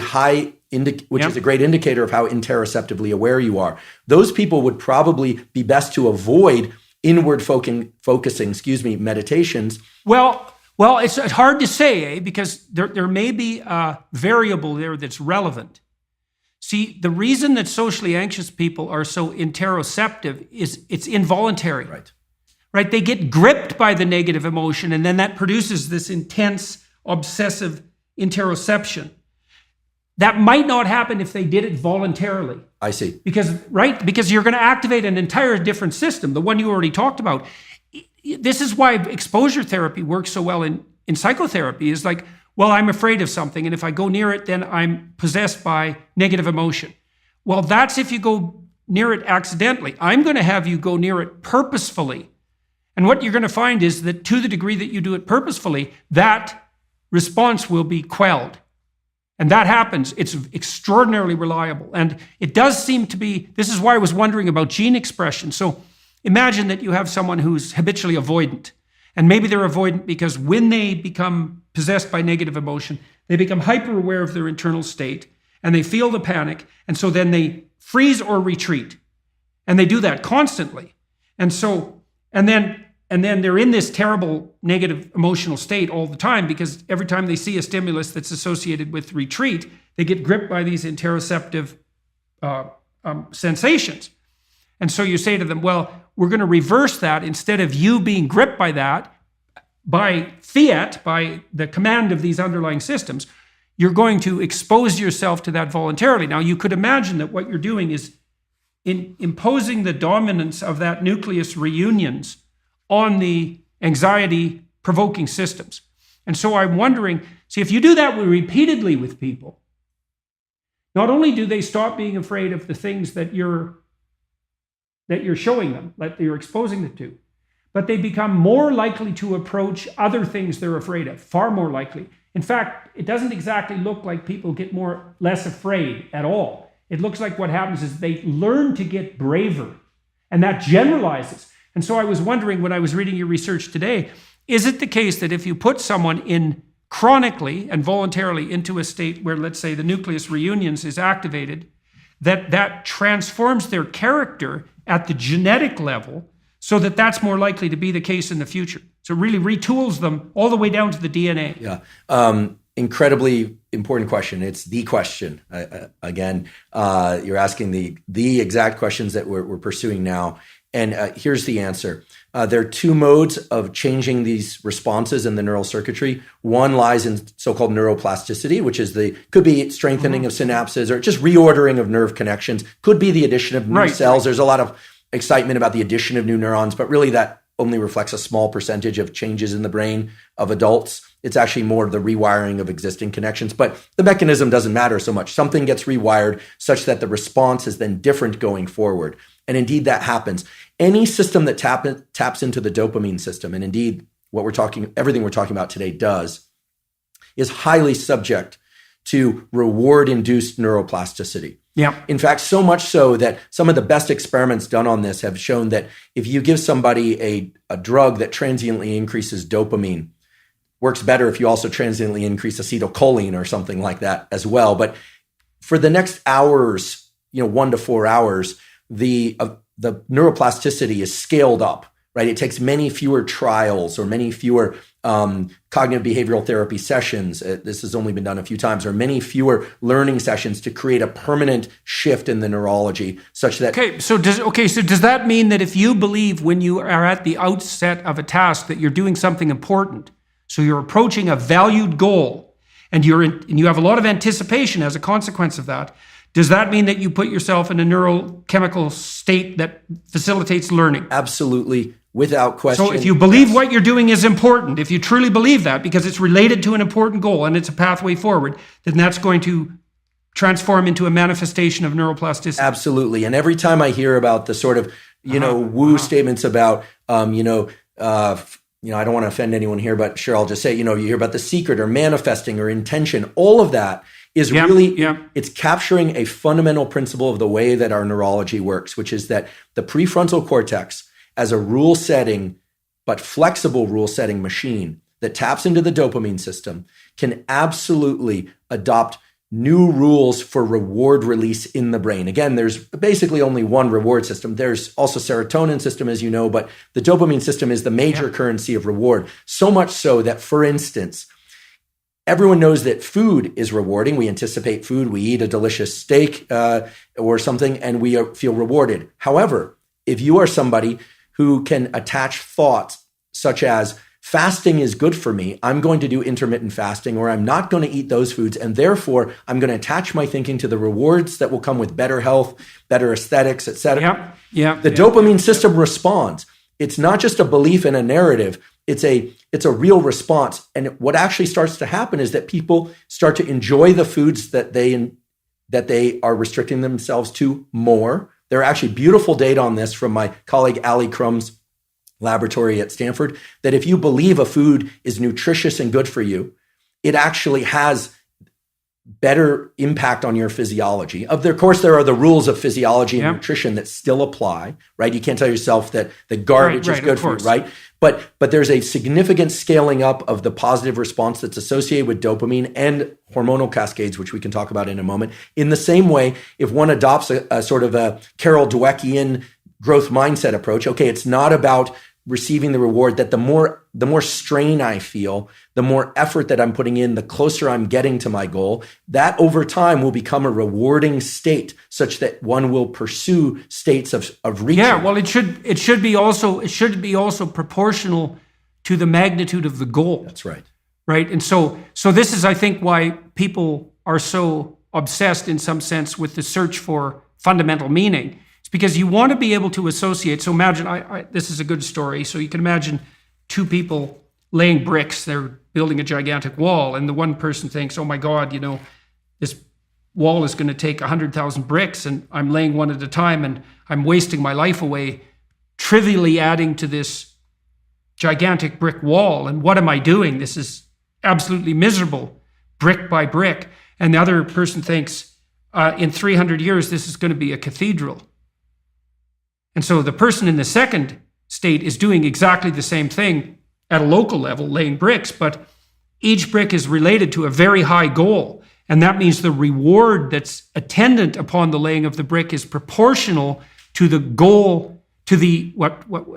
is a great indicator of how interoceptively aware you are. Those people would probably be best to avoid inward focusing meditations. Well, it's hard to say, because there may be a variable there that's relevant. See, the reason that socially anxious people are so interoceptive is it's involuntary. Right? They get gripped by the negative emotion, and then that produces this intense, obsessive interoception. That might not happen if they did it voluntarily. I see. Because you're going to activate an entire different system, the one you already talked about. This is why exposure therapy works so well in psychotherapy, is like, well, I'm afraid of something, and if I go near it, then I'm possessed by negative emotion. Well, that's if you go near it accidentally. I'm going to have you go near it purposefully. And what you're going to find is that to the degree that you do it purposefully, that response will be quelled. And that happens. It's extraordinarily reliable. And it does seem to be, this is why I was wondering about gene expression. So imagine that you have someone who's habitually avoidant. And maybe they're avoidant because when they become possessed by negative emotion, they become hyper aware of their internal state and they feel the panic. And so then they freeze or retreat. And they do that constantly. And then they're in this terrible negative emotional state all the time, because every time they see a stimulus that's associated with retreat, they get gripped by these interoceptive sensations. And so you say to them, well, we're going to reverse that. Instead of you being gripped by that, by fiat, by the command of these underlying systems, you're going to expose yourself to that voluntarily. Now, you could imagine that what you're doing is imposing the dominance of that nucleus reunions on the anxiety-provoking systems. And so I'm wondering, if you do that repeatedly with people, not only do they stop being afraid of the things that you're showing them, that you're exposing them to, but they become more likely to approach other things they're afraid of, far more likely. In fact, it doesn't exactly look like people get less afraid at all. It looks like what happens is they learn to get braver, and that generalizes. And so I was wondering, when I was reading your research today, is it the case that if you put someone in chronically and voluntarily into a state where, let's say, the nucleus reunions is activated, that transforms their character at the genetic level so that that's more likely to be the case in the future? So it really retools them all the way down to the DNA. Yeah. Incredibly important question. It's the question. Again, you're asking the exact questions that we're pursuing now. And here's the answer. There are two modes of changing these responses in the neural circuitry. One lies in so-called neuroplasticity, which is could be strengthening of synapses or just reordering of nerve connections. Could be the addition of new cells. There's a lot of excitement about the addition of new neurons, but really that only reflects a small percentage of changes in the brain of adults. It's actually more the rewiring of existing connections, but the mechanism doesn't matter so much. Something gets rewired such that the response is then different going forward. And indeed, that happens. Any system that taps into the dopamine system, and indeed, everything we're talking about today is highly subject to reward-induced neuroplasticity. Yeah. In fact, so much so that some of the best experiments done on this have shown that if you give somebody a drug that transiently increases dopamine, works better if you also transiently increase acetylcholine or something like that as well. But for the next hours, 1 to 4 hours, the neuroplasticity is scaled up, right? It takes many fewer trials or many fewer cognitive behavioral therapy sessions. This has only been done a few times, or many fewer learning sessions to create a permanent shift in the neurology such that... So does that mean that if you believe when you are at the outset of a task that you're doing something important, so you're approaching a valued goal, and you have a lot of anticipation as a consequence of that, does that mean that you put yourself in a neurochemical state that facilitates learning? Absolutely, without question. So if you believe what you're doing is important, if you truly believe that because it's related to an important goal and it's a pathway forward, then that's going to transform into a manifestation of neuroplasticity. Absolutely. And every time I hear about the sort of, woo statements about, I don't want to offend anyone here, but sure, I'll just say, you hear about the secret or manifesting or intention, all of that is it's capturing a fundamental principle of the way that our neurology works, which is that the prefrontal cortex, as a rule setting, but flexible rule setting machine that taps into the dopamine system, can absolutely adopt new rules for reward release in the brain. Again, there's basically only one reward system. There's also serotonin system, as you know, but the dopamine system is the major currency of reward. So much so that, for instance, everyone knows that food is rewarding. We anticipate food. We eat a delicious steak or something, and we feel rewarded. However, if you are somebody who can attach thoughts such as, fasting is good for me, I'm going to do intermittent fasting, or I'm not going to eat those foods, and therefore I'm going to attach my thinking to the rewards that will come with better health, better aesthetics, etc. The dopamine system responds. It's not just a belief in a narrative. It's a real response. And what actually starts to happen is that people start to enjoy the foods that they are restricting themselves to more. There are actually beautiful data on this from my colleague Ali Crum's laboratory at Stanford, that if you believe a food is nutritious and good for you, it actually has better impact on your physiology. Of course, there are the rules of physiology and nutrition that still apply, right? You can't tell yourself that the garbage is good for you, right? But there's a significant scaling up of the positive response that's associated with dopamine and hormonal cascades, which we can talk about in a moment. In the same way, if one adopts a sort of a Carol Dweckian growth mindset approach, okay, it's not about receiving the reward, that the more strain I feel, the more effort that I'm putting in, the closer I'm getting to my goal, that over time will become a rewarding state such that one will pursue states of reaching. Yeah, well, it should be also proportional to the magnitude of the goal. That's right. Right. And so this is, I think, why people are so obsessed in some sense with the search for fundamental meaning. Because you want to be able to associate. So imagine, this is a good story. So you can imagine two people laying bricks. They're building a gigantic wall. And the one person thinks, oh my God, this wall is going to take 100,000 bricks and I'm laying one at a time and I'm wasting my life away, trivially adding to this gigantic brick wall. And what am I doing? This is absolutely miserable, brick by brick. And the other person thinks, in 300 years, this is going to be a cathedral. And so the person in the second state is doing exactly the same thing at a local level, laying bricks, but each brick is related to a very high goal. And that means the reward that's attendant upon the laying of the brick is proportional to the goal, to the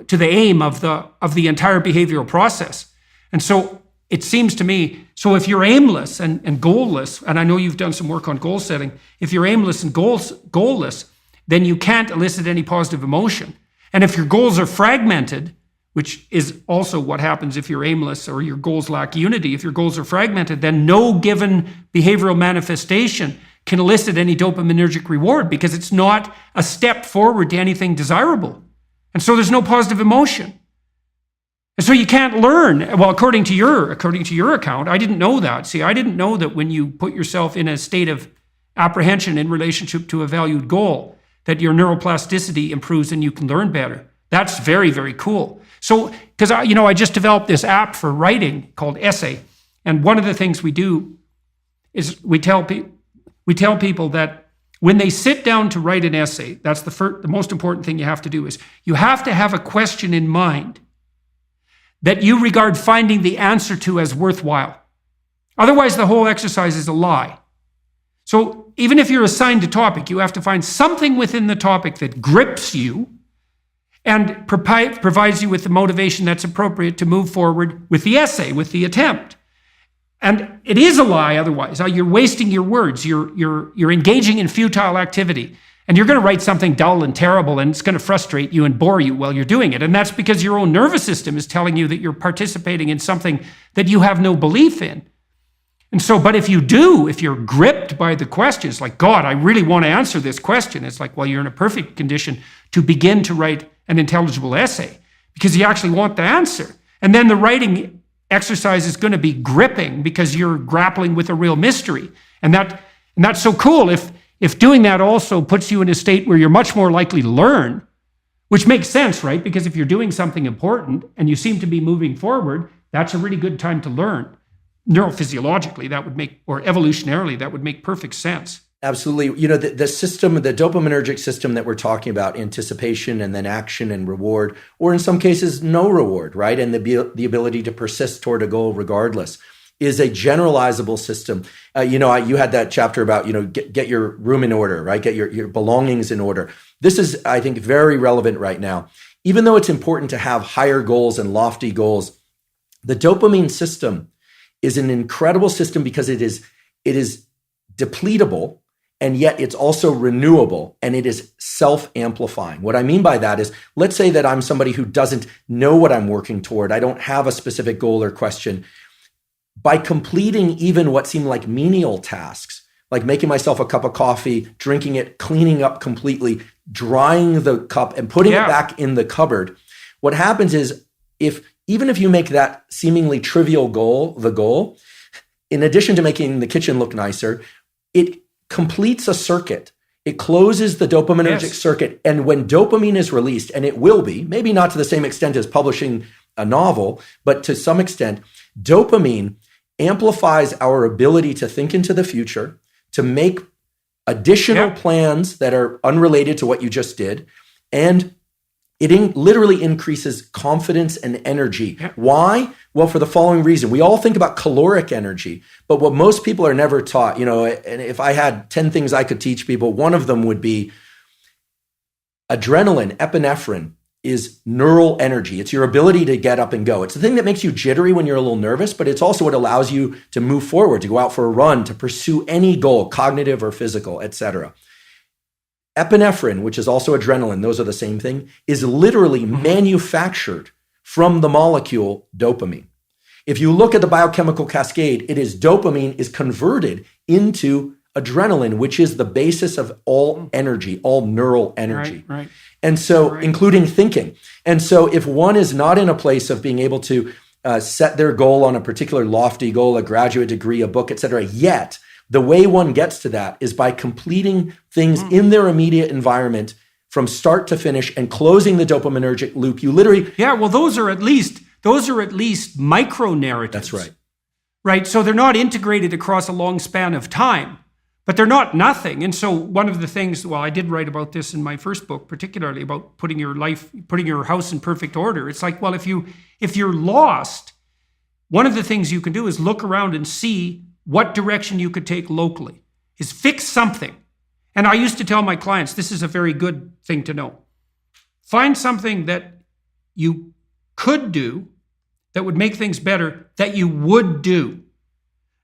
to the aim of the entire behavioral process. And so it seems to me, so if you're aimless and goalless, and I know you've done some work on goal setting, if you're aimless and goalless, then you can't elicit any positive emotion. And if your goals are fragmented, which is also what happens if you're aimless or your goals lack unity, if your goals are fragmented, then no given behavioral manifestation can elicit any dopaminergic reward because it's not a step forward to anything desirable. And so there's no positive emotion. And so you can't learn. Well, according to your account, I didn't know that. See, I didn't know that when you put yourself in a state of apprehension in relationship to a valued goal, that your neuroplasticity improves and you can learn better. That's very, very cool. So, because I just developed this app for writing called Essay, and one of the things we do is we tell people that when they sit down to write an essay, that's the most important thing you have to do is you have to have a question in mind that you regard finding the answer to as worthwhile. Otherwise, the whole exercise is a lie. So even if you're assigned a topic, you have to find something within the topic that grips you and provides you with the motivation that's appropriate to move forward with the essay, with the attempt. And it is a lie otherwise. You're wasting your words. You're engaging in futile activity. And you're going to write something dull and terrible, and it's going to frustrate you and bore you while you're doing it. And that's because your own nervous system is telling you that you're participating in something that you have no belief in. And so, but if you're gripped by the questions, like, God, I really want to answer this question, it's like, well, you're in a perfect condition to begin to write an intelligible essay because you actually want the answer. And then the writing exercise is going to be gripping because you're grappling with a real mystery. And that's so cool. If doing that also puts you in a state where you're much more likely to learn, which makes sense, right? Because if you're doing something important and you seem to be moving forward, that's a really good time to learn. Neurophysiologically, that would make, or evolutionarily, that would make perfect sense. Absolutely. You know, the system, the dopaminergic system that we're talking about, anticipation and then action and reward, or in some cases, no reward, right? And the ability to persist toward a goal regardless, is a generalizable system. You had that chapter about, get your room in order, right? Get your belongings in order. This is, I think, very relevant right now. Even though it's important to have higher goals and lofty goals, the dopamine system is an incredible system because it is depletable, and yet it's also renewable, and it is self-amplifying. What I mean by that is, let's say that I'm somebody who doesn't know what I'm working toward. I don't have a specific goal or question. By completing even what seem like menial tasks, like making myself a cup of coffee, drinking it, cleaning up completely, drying the cup and putting it back in the cupboard, what happens is even if you make that seemingly trivial goal the goal, in addition to making the kitchen look nicer, it completes a circuit. It closes the dopaminergic circuit. And when dopamine is released, and it will be, maybe not to the same extent as publishing a novel, but to some extent, dopamine amplifies our ability to think into the future, to make additional plans that are unrelated to what you just did, and it literally increases confidence and energy. Yeah. Why? Well, for the following reason. We all think about caloric energy, but what most people are never taught, and if I had 10 things I could teach people, one of them would be adrenaline, epinephrine, is neural energy. It's your ability to get up and go. It's the thing that makes you jittery when you're a little nervous, but it's also what allows you to move forward, to go out for a run, to pursue any goal, cognitive or physical, etc. Epinephrine, which is also adrenaline, those are the same thing, is literally manufactured from the molecule dopamine. If you look at the biochemical cascade, it is dopamine is converted into adrenaline, which is the basis of all energy, all neural energy. Right. And so, including thinking. And so if one is not in a place of being able to set their goal on a particular lofty goal, a graduate degree, a book, et cetera, yet the way one gets to that is by completing things in their immediate environment from start to finish and closing the dopaminergic loop. You literally... Yeah, well, those are at least micro narratives. That's right. Right, so they're not integrated across a long span of time, but they're not nothing. And so one of the things, well, I did write about this in my first book, particularly about putting your house in perfect order. It's like, well, if you're lost, one of the things you can do is look around and see what direction you could take locally, is fix something. And I used to tell my clients, this is a very good thing to know. Find something that you could do that would make things better that you would do.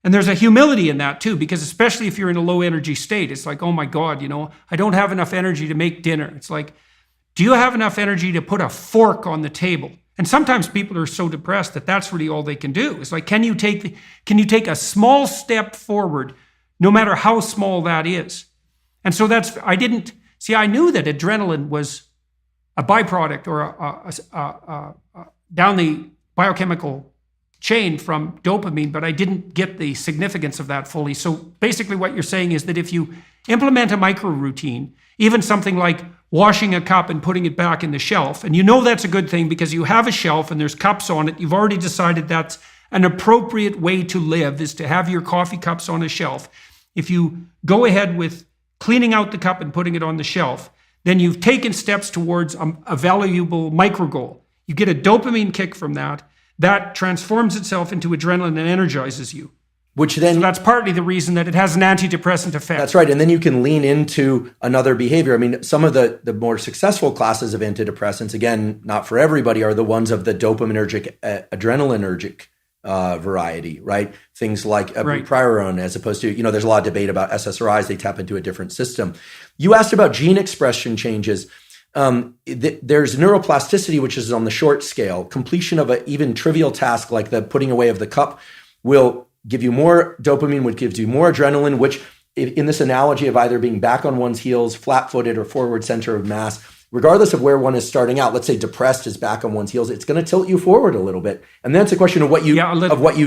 And there's a humility in that too, because especially if you're in a low energy state, it's like, oh my God, I don't have enough energy to make dinner. It's like, do you have enough energy to put a fork on the table? And sometimes people are so depressed that that's really all they can do. It's like, can you take a small step forward, no matter how small that is? And so I knew that adrenaline was a byproduct or down the biochemical chain from dopamine, but I didn't get the significance of that fully. So basically what you're saying is that if you implement a micro routine, even something like washing a cup and putting it back in the shelf, and that's a good thing because you have a shelf and there's cups on it, you've already decided that's an appropriate way to live, is to have your coffee cups on a shelf. If you go ahead with cleaning out the cup and putting it on the shelf, then you've taken steps towards a valuable micro goal. You get a dopamine kick from that. That transforms itself into adrenaline and energizes you. Which then, so that's partly the reason that it has an antidepressant effect. That's right. And then you can lean into another behavior. I mean, some of the more successful classes of antidepressants, again, not for everybody, are the ones of the dopaminergic, adrenalinergic variety, right? Things like bupropion, as opposed to, there's a lot of debate about SSRIs. They tap into a different system. You asked about gene expression changes. There's neuroplasticity, which is on the short scale. Completion of an even trivial task like the putting away of the cup will give you more dopamine, which gives you more adrenaline, which in this analogy of either being back on one's heels, flat-footed, or forward center of mass, regardless of where one is starting out, let's say depressed is back on one's heels, it's going to tilt you forward a little bit. And then it's a question of what you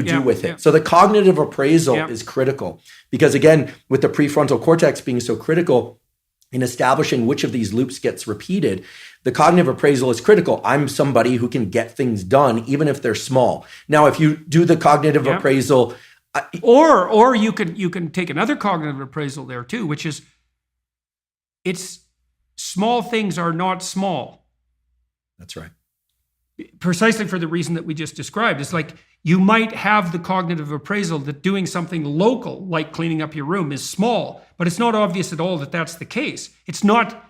do with it. So the cognitive appraisal is critical because, again, with the prefrontal cortex being so critical in establishing which of these loops gets repeated, the cognitive appraisal is critical. I'm somebody who can get things done, even if they're small. Now, if you do the cognitive appraisal, or you can take another cognitive appraisal there too, which is it's small things are not small. That's right. Precisely for the reason that we just described. It's like you might have the cognitive appraisal that doing something local, like cleaning up your room, is small, but it's not obvious at all that that's the case. It's not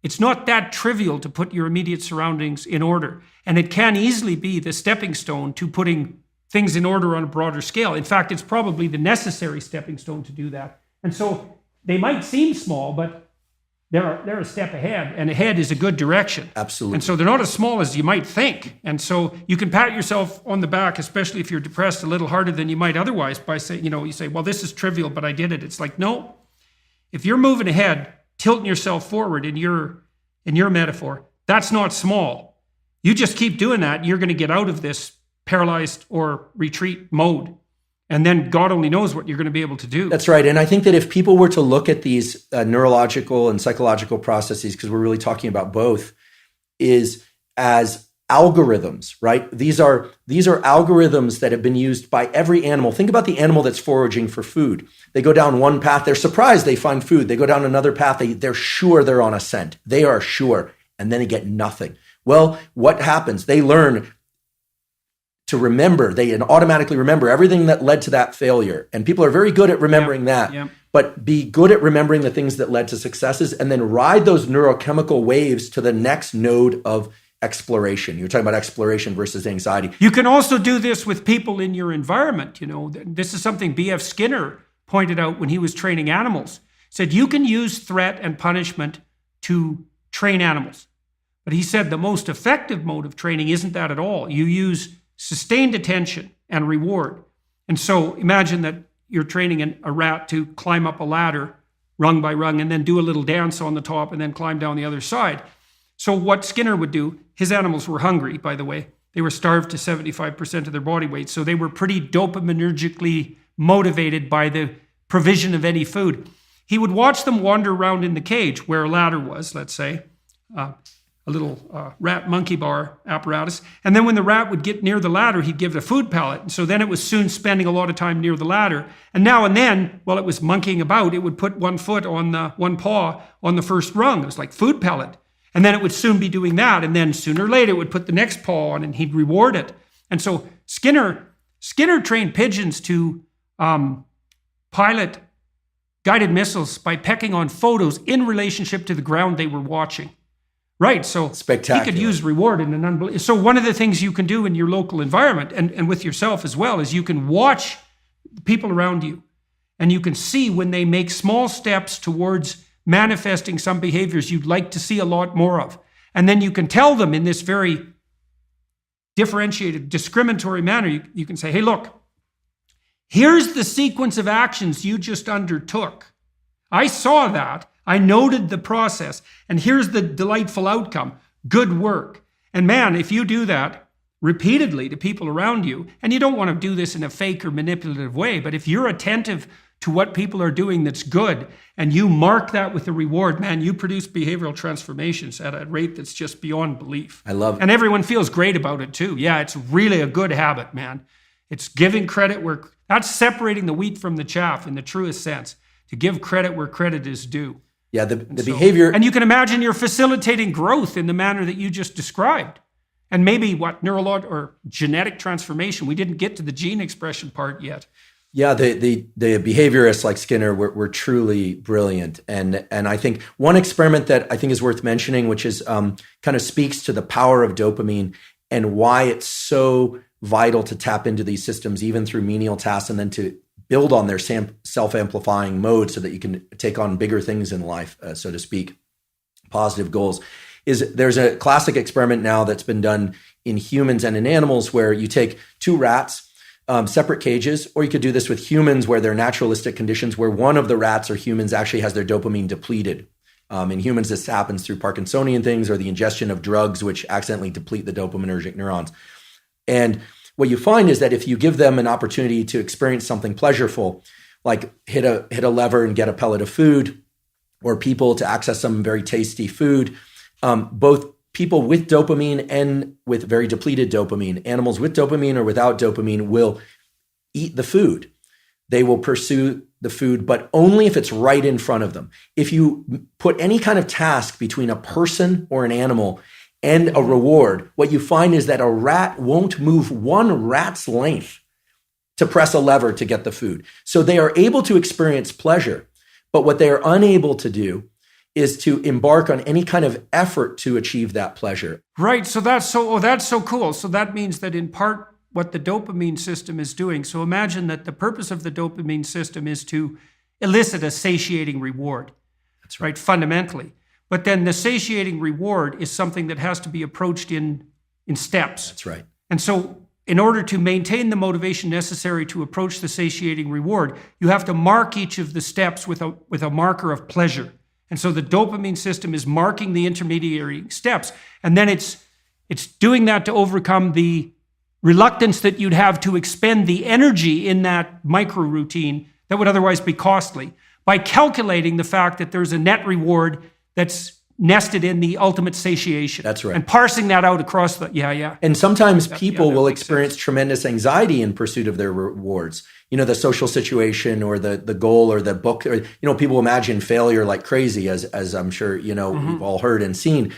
that trivial to put your immediate surroundings in order. And it can easily be the stepping stone to putting things in order on a broader scale. In fact, it's probably the necessary stepping stone to do that. And so they might seem small, but they're a step ahead, and ahead is a good direction. Absolutely. And so they're not as small as you might think. And so you can pat yourself on the back, especially if you're depressed, a little harder than you might otherwise by saying, you say, well, this is trivial, but I did it. It's like, no, if you're moving ahead, tilting yourself forward in your metaphor, that's not small. You just keep doing that, you're going to get out of this paralyzed or retreat mode. And then God only knows what you're going to be able to do. That's right. And I think that if people were to look at these neurological and psychological processes, because we're really talking about both, is as algorithms, right? These are algorithms that have been used by every animal. Think about the animal that's foraging for food. They go down one path, they're surprised they find food. They go down another path, they're sure they're on a scent. They are sure, and then they get nothing. Well, what happens? They learn to remember, they automatically remember everything that led to that failure. And people are very good at remembering that. But be good at remembering the things that led to successes and then ride those neurochemical waves to the next node of exploration. You're talking about exploration versus anxiety. You can also do this with people in your environment. This is something B.F. Skinner pointed out when he was training animals. He said, you can use threat and punishment to train animals. But he said the most effective mode of training isn't that at all. You use sustained attention and reward. And so imagine that you're training a rat to climb up a ladder rung by rung and then do a little dance on the top and then climb down the other side. So what Skinner would do, his animals were hungry, by the way. They were starved to 75% of their body weight. So they were pretty dopaminergically motivated by the provision of any food. He would watch them wander around in the cage where a ladder was, let's say, a little rat monkey bar apparatus. And then when the rat would get near the ladder, he'd give it a food pellet. And so then it was soon spending a lot of time near the ladder. And now and then, while it was monkeying about, it would put one paw on the first rung. It was like food pellet. And then it would soon be doing that. And then sooner or later, it would put the next paw on and he'd reward it. And so Skinner trained pigeons to pilot guided missiles by pecking on photos in relationship to the ground they were watching. Right, so spectacular. He could use reward in an unbelievable. So one of the things you can do in your local environment and with yourself as well is you can watch people around you and you can see when they make small steps towards manifesting some behaviors you'd like to see a lot more of. And then you can tell them in this very differentiated, discriminatory manner, you can say, hey, look, here's the sequence of actions you just undertook. I saw that. I noted the process, and here's the delightful outcome. Good work. And man, if you do that repeatedly to people around you, and you don't want to do this in a fake or manipulative way, but if you're attentive to what people are doing that's good, and you mark that with a reward, man, you produce behavioral transformations at a rate that's just beyond belief. I love it. And everyone feels great about it too. Yeah, it's really a good habit, man. It's giving credit where that's separating the wheat from the chaff in the truest sense. to give credit where credit is due. Yeah, the behavior... And you can imagine you're facilitating growth in the manner that you just described. And maybe neurological or genetic transformation. We didn't get to the gene expression part yet. Yeah, the behaviorists like Skinner were truly brilliant. And I think one experiment that I think is worth mentioning, which is kind of speaks to the power of dopamine and why it's so vital to tap into these systems, even through menial tasks, and then to build on their self-amplifying mode so that you can take on bigger things in life, so to speak, positive goals. There's a classic experiment now that's been done in humans and in animals where you take two rats, separate cages, or you could do this with humans where they're naturalistic conditions where one of the rats or humans actually has their dopamine depleted. In humans, this happens through Parkinsonian things or the ingestion of drugs which accidentally deplete the dopaminergic neurons. And what you find is that if you give them an opportunity to experience something pleasureful, like hit a lever and get a pellet of food, or people to access some very tasty food, both people with dopamine and with very depleted dopamine, animals with dopamine or without dopamine will eat the food. They will pursue the food, but only if it's right in front of them. If you put any kind of task between a person or an animal and a reward, what you find is that a rat won't move one rat's length to press a lever to get the food. So they are able to experience pleasure, but what they are unable to do is to embark on any kind of effort to achieve that pleasure. Right. So that's so cool. So that means that in part what the dopamine system is doing. So imagine that the purpose of the dopamine system is to elicit a satiating reward. That's right. Fundamentally. But then the satiating reward is something that has to be approached in steps. That's right. And so in order to maintain the motivation necessary to approach the satiating reward, you have to mark each of the steps with a marker of pleasure. And so the dopamine system is marking the intermediary steps. And then it's doing that to overcome the reluctance that you'd have to expend the energy in that micro routine that would otherwise be costly by calculating the fact that there's a net reward that's nested in the ultimate satiation. That's right. And parsing that out across the, And sometimes people will experience tremendous anxiety in pursuit of their rewards. You know, the social situation or the goal or the book, or, people imagine failure like crazy, as I'm sure, we've all heard and seen.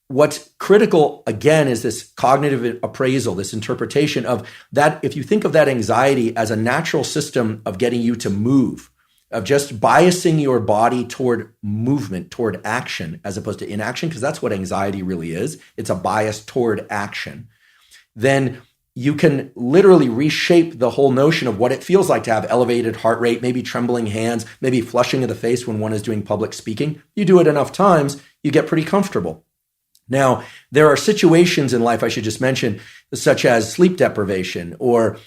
What's critical, again, is this cognitive appraisal, this interpretation of that. If you think of that anxiety as a natural system of getting you to move, of just biasing your body toward movement, toward action, as opposed to inaction, because that's what anxiety really is. It's a bias toward action. Then you can literally reshape the whole notion of what it feels like to have elevated heart rate, maybe trembling hands, maybe flushing of the face when one is doing public speaking. You do it enough times, you get pretty comfortable. Now, there are situations in life, I should just mention, such as sleep deprivation or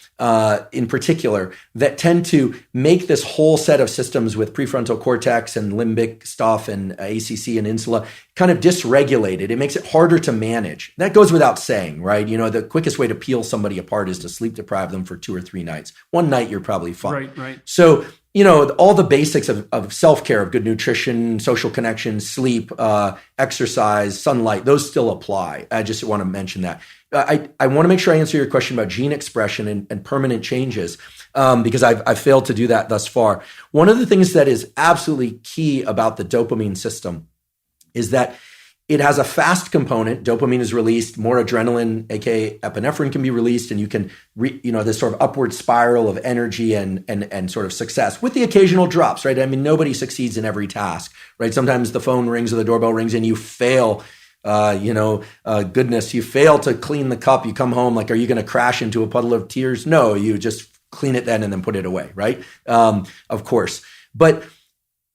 in particular, that tend to make this whole set of systems with prefrontal cortex and limbic stuff and ACC and insula kind of dysregulated. It makes it harder to manage. That goes without saying, right? The quickest way to peel somebody apart is to sleep deprive them for 2 or 3 nights. One night, you're probably fine. Right. So, all the basics of self-care, of good nutrition, social connection, sleep, exercise, sunlight, those still apply. I just want to mention that. I want to make sure I answer your question about gene expression and permanent changes, because I've failed to do that thus far. One of the things that is absolutely key about the dopamine system is that it has a fast component. Dopamine is released, more adrenaline, aka epinephrine, can be released, and you can, this sort of upward spiral of energy and sort of success with the occasional drops, right? I mean, nobody succeeds in every task, right? Sometimes the phone rings or the doorbell rings and you fail. Goodness, you fail to clean the cup. You come home like, are you going to crash into a puddle of tears? No, you just clean it then and then put it away, right? Of course. But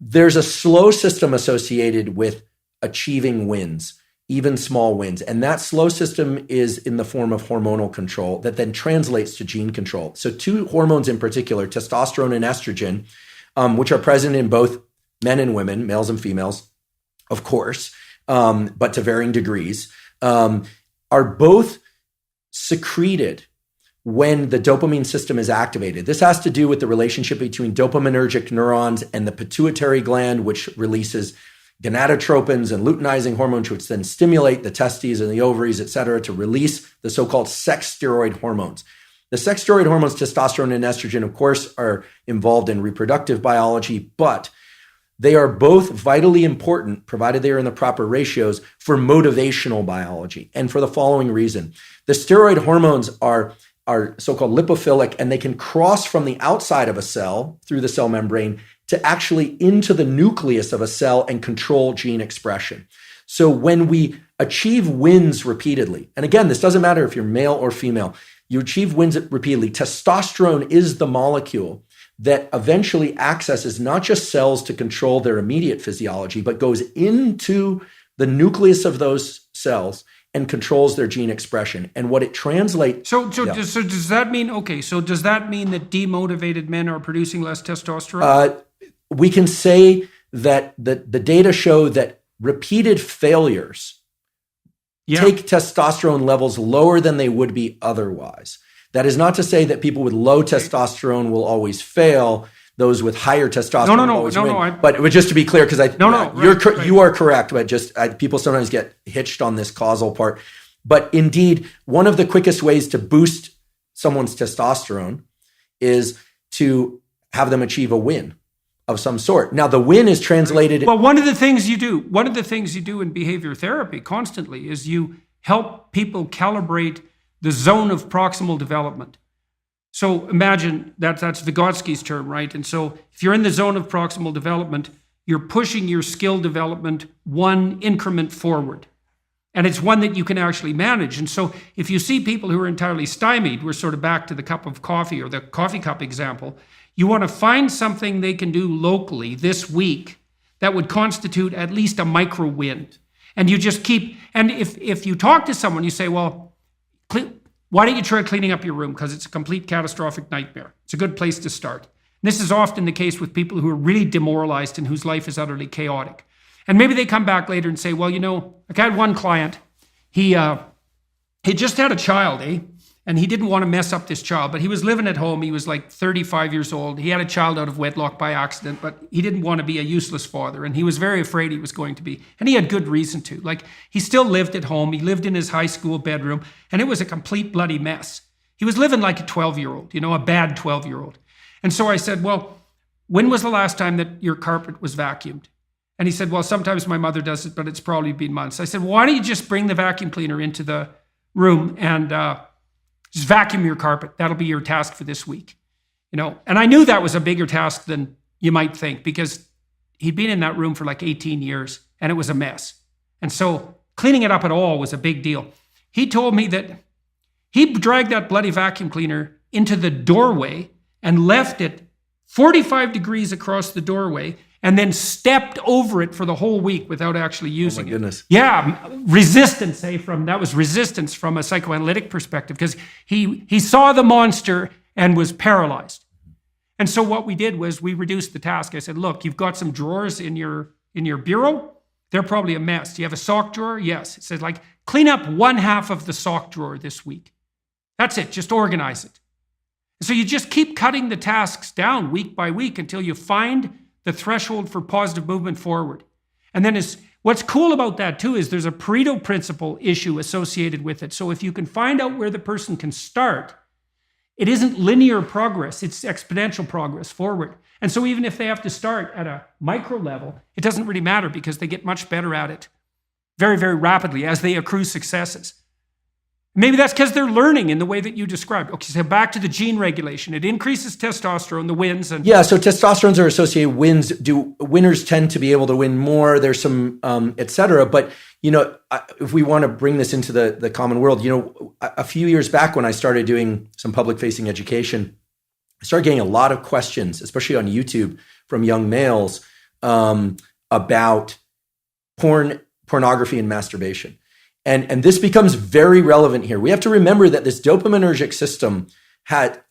there's a slow system associated with achieving wins, even small wins. And that slow system is in the form of hormonal control that then translates to gene control. So 2 hormones in particular, testosterone and estrogen, which are present in both men and women, males and females, of course, but to varying degrees, are both secreted when the dopamine system is activated. This has to do with the relationship between dopaminergic neurons and the pituitary gland, which releases gonadotropins and luteinizing hormones, which then stimulate the testes and the ovaries, et cetera, to release the so-called sex steroid hormones. The sex steroid hormones, testosterone and estrogen, of course, are involved in reproductive biology, but they are both vitally important, provided they are in the proper ratios, for motivational biology. And for the following reason: the steroid hormones are so-called lipophilic, and they can cross from the outside of a cell through the cell membrane to actually into the nucleus of a cell and control gene expression. So when we achieve wins repeatedly, and again, this doesn't matter if you're male or female, you achieve wins repeatedly, testosterone is the molecule that eventually accesses not just cells to control their immediate physiology, but goes into the nucleus of those cells and controls their gene expression. And what it translates... So does that mean that demotivated men are producing less testosterone? We can say that the data show that repeated failures take testosterone levels lower than they would be otherwise. That is not to say that people with low testosterone will always fail. Those with higher testosterone always win. But just to be clear, because you are correct, but just people sometimes get hitched on this causal part. But indeed, one of the quickest ways to boost someone's testosterone is to have them achieve a win of some sort. Now, the win is translated... Well, one of the things you do in behavior therapy constantly is you help people calibrate the zone of proximal development. So imagine that's Vygotsky's term, right? And so if you're in the zone of proximal development, you're pushing your skill development one increment forward. And it's one that you can actually manage. And so if you see people who are entirely stymied, we're sort of back to the cup of coffee or the coffee cup example, you want to find something they can do locally this week that would constitute at least a micro win. And you just keep, and if you talk to someone, you say, well, why don't you try cleaning up your room? Because it's a complete catastrophic nightmare. It's a good place to start. And this is often the case with people who are really demoralized and whose life is utterly chaotic. And maybe they come back later and say, well, like I had one client, he just had a child, and he didn't want to mess up this child, but he was living at home. He was like 35 years old. He had a child out of wedlock by accident, but he didn't want to be a useless father. And he was very afraid he was going to be. And he had good reason to. Like, he still lived at home. He lived in his high school bedroom, and it was a complete bloody mess. He was living like a 12-year-old, a bad 12-year-old. And so I said, well, when was the last time that your carpet was vacuumed? And he said, well, sometimes my mother does it, but it's probably been months. I said, well, why don't you just bring the vacuum cleaner into the room and just vacuum your carpet. That'll be your task for this week. And I knew that was a bigger task than you might think, because he'd been in that room for like 18 years and it was a mess. And so cleaning it up at all was a big deal. He told me that he dragged that bloody vacuum cleaner into the doorway and left it 45 degrees across the doorway and then stepped over it for the whole week without actually using it. Oh my goodness. Yeah, resistance from a psychoanalytic perspective, because he saw the monster and was paralyzed. And so what we did was we reduced the task. I said, look, you've got some drawers in your bureau. They're probably a mess. Do you have a sock drawer? Yes. It said, like, clean up one half of the sock drawer this week. That's it. Just organize it. So you just keep cutting the tasks down week by week until you find the threshold for positive movement forward. And then what's cool about that too is there's a Pareto principle issue associated with it. So if you can find out where the person can start, it isn't linear progress, it's exponential progress forward. And so even if they have to start at a micro level, it doesn't really matter, because they get much better at it very, very rapidly as they accrue successes. Maybe that's because they're learning in the way that you described. Okay, so back to the gene regulation. It increases testosterone, the wins. Yeah, so testosterones are associated wins. Do winners tend to be able to win more? There's some, et cetera. But, if we want to bring this into the common world, a few years back when I started doing some public-facing education, I started getting a lot of questions, especially on YouTube, from young males about pornography and masturbation. And this becomes very relevant here. We have to remember that this dopaminergic system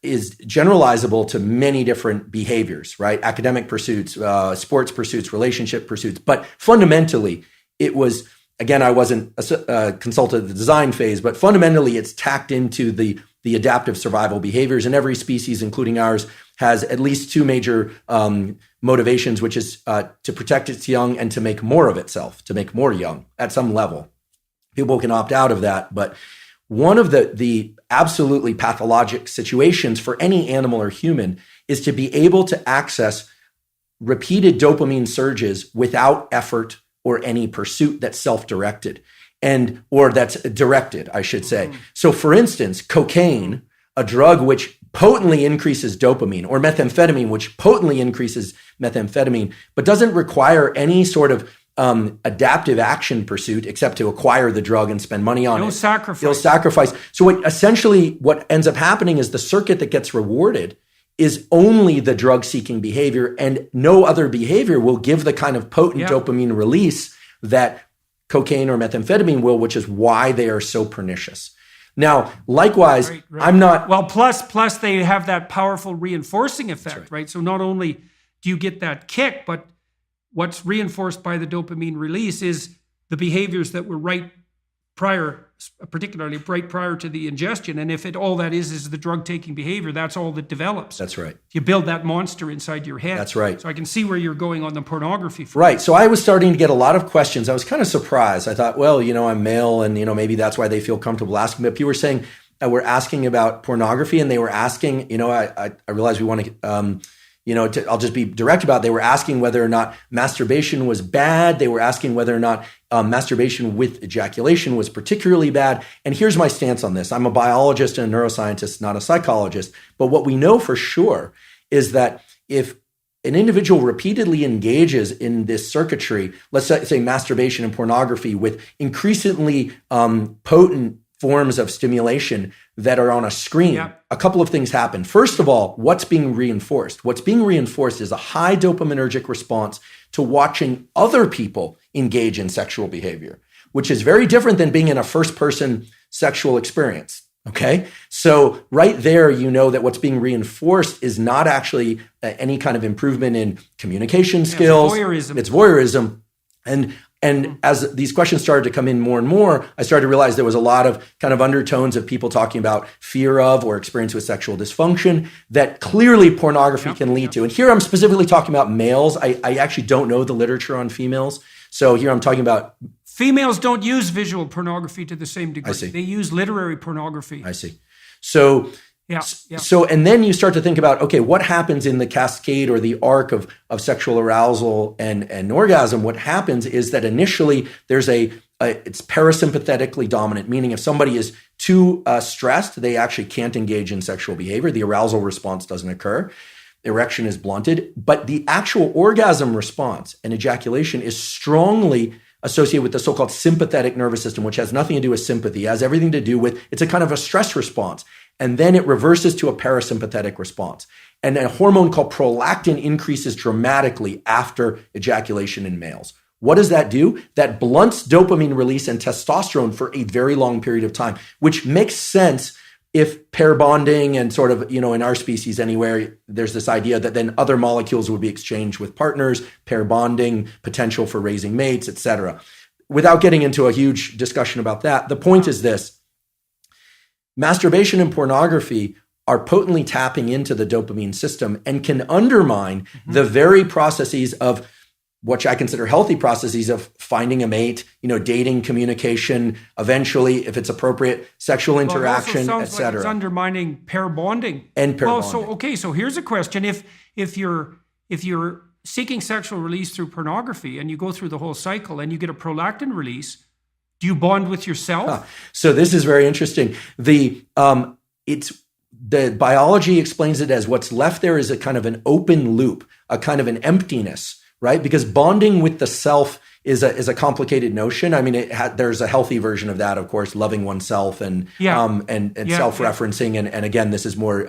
is generalizable to many different behaviors, right? Academic pursuits, sports pursuits, relationship pursuits. But fundamentally, it was, again, I wasn't consulted at the design phase, but fundamentally it's tacked into the adaptive survival behaviors. And every species, including ours, has at least two major motivations, which is to protect its young and to make more of itself, to make more young at some level. People can opt out of that, but one of the absolutely pathologic situations for any animal or human is to be able to access repeated dopamine surges without effort or any pursuit that's self-directed or that's directed, I should say. So for instance, cocaine, a drug which potently increases dopamine, or methamphetamine, which potently increases methamphetamine, but doesn't require any sort of adaptive action pursuit except to acquire the drug and spend money on it. No sacrifice. So what ends up happening is the circuit that gets rewarded is only the drug-seeking behavior, and no other behavior will give the kind of potent dopamine release that cocaine or methamphetamine will, which is why they are so pernicious. Now, likewise, right. I'm not... Well, plus they have that powerful reinforcing effect, right? So not only do you get that kick, but what's reinforced by the dopamine release is the behaviors that were right prior, particularly right prior to the ingestion. And if all that is the drug-taking behavior, that's all that develops. That's right. You build that monster inside your head. That's right. So I can see where you're going on the pornography front. Right. So I was starting to get a lot of questions. I was kind of surprised. I thought, well, I'm male and, maybe that's why they feel comfortable asking. But people were saying, we're asking about pornography, and they were asking, I realized we want to, I'll just be direct about it. They were asking whether or not masturbation was bad. They were asking whether or not masturbation with ejaculation was particularly bad. And here's my stance on this. I'm a biologist and a neuroscientist, not a psychologist. But what we know for sure is that if an individual repeatedly engages in this circuitry, let's say masturbation and pornography with increasingly potent forms of stimulation that are on a screen, a couple of things happen. First of all, what's being reinforced? What's being reinforced is a high dopaminergic response to watching other people engage in sexual behavior, which is very different than being in a first-person sexual experience. Okay? So right there, that what's being reinforced is not actually any kind of improvement in communication skills. It's voyeurism. And as these questions started to come in more and more, I started to realize there was a lot of kind of undertones of people talking about fear of or experience with sexual dysfunction that clearly pornography can lead to. And here I'm specifically talking about males. I actually don't know the literature on females. So here I'm talking about... Females don't use visual pornography to the same degree. I see. They use literary pornography. I see. So... So, and then you start to think about, okay, what happens in the cascade or the arc of sexual arousal and orgasm? What happens is that initially there's it's parasympathetically dominant, meaning if somebody is too stressed, they actually can't engage in sexual behavior. The arousal response doesn't occur. Erection is blunted, but the actual orgasm response and ejaculation is strongly associated with the so-called sympathetic nervous system, which has nothing to do with sympathy. It has everything to do with, it's a kind of a stress response. And then it reverses to a parasympathetic response. And a hormone called prolactin increases dramatically after ejaculation in males. What does that do? That blunts dopamine release and testosterone for a very long period of time, which makes sense if pair bonding and sort of, in our species anywhere, there's this idea that then other molecules would be exchanged with partners, pair bonding, potential for raising mates, etc. Without getting into a huge discussion about that, the point is this. Masturbation and pornography are potently tapping into the dopamine system and can undermine the very processes of what I consider healthy processes of finding a mate, dating, communication, eventually, if it's appropriate, sexual interaction, etc. Like it's undermining pair bonding. And pair bonding. So here's a question. If you're seeking sexual release through pornography and you go through the whole cycle and you get a prolactin release, do you bond with yourself? So this is very interesting. The biology explains it as what's left there is a kind of an open loop, a kind of an emptiness, right? Because bonding with the self is a complicated notion. I mean, there's a healthy version of that, of course, loving oneself and self-referencing. And again, this is more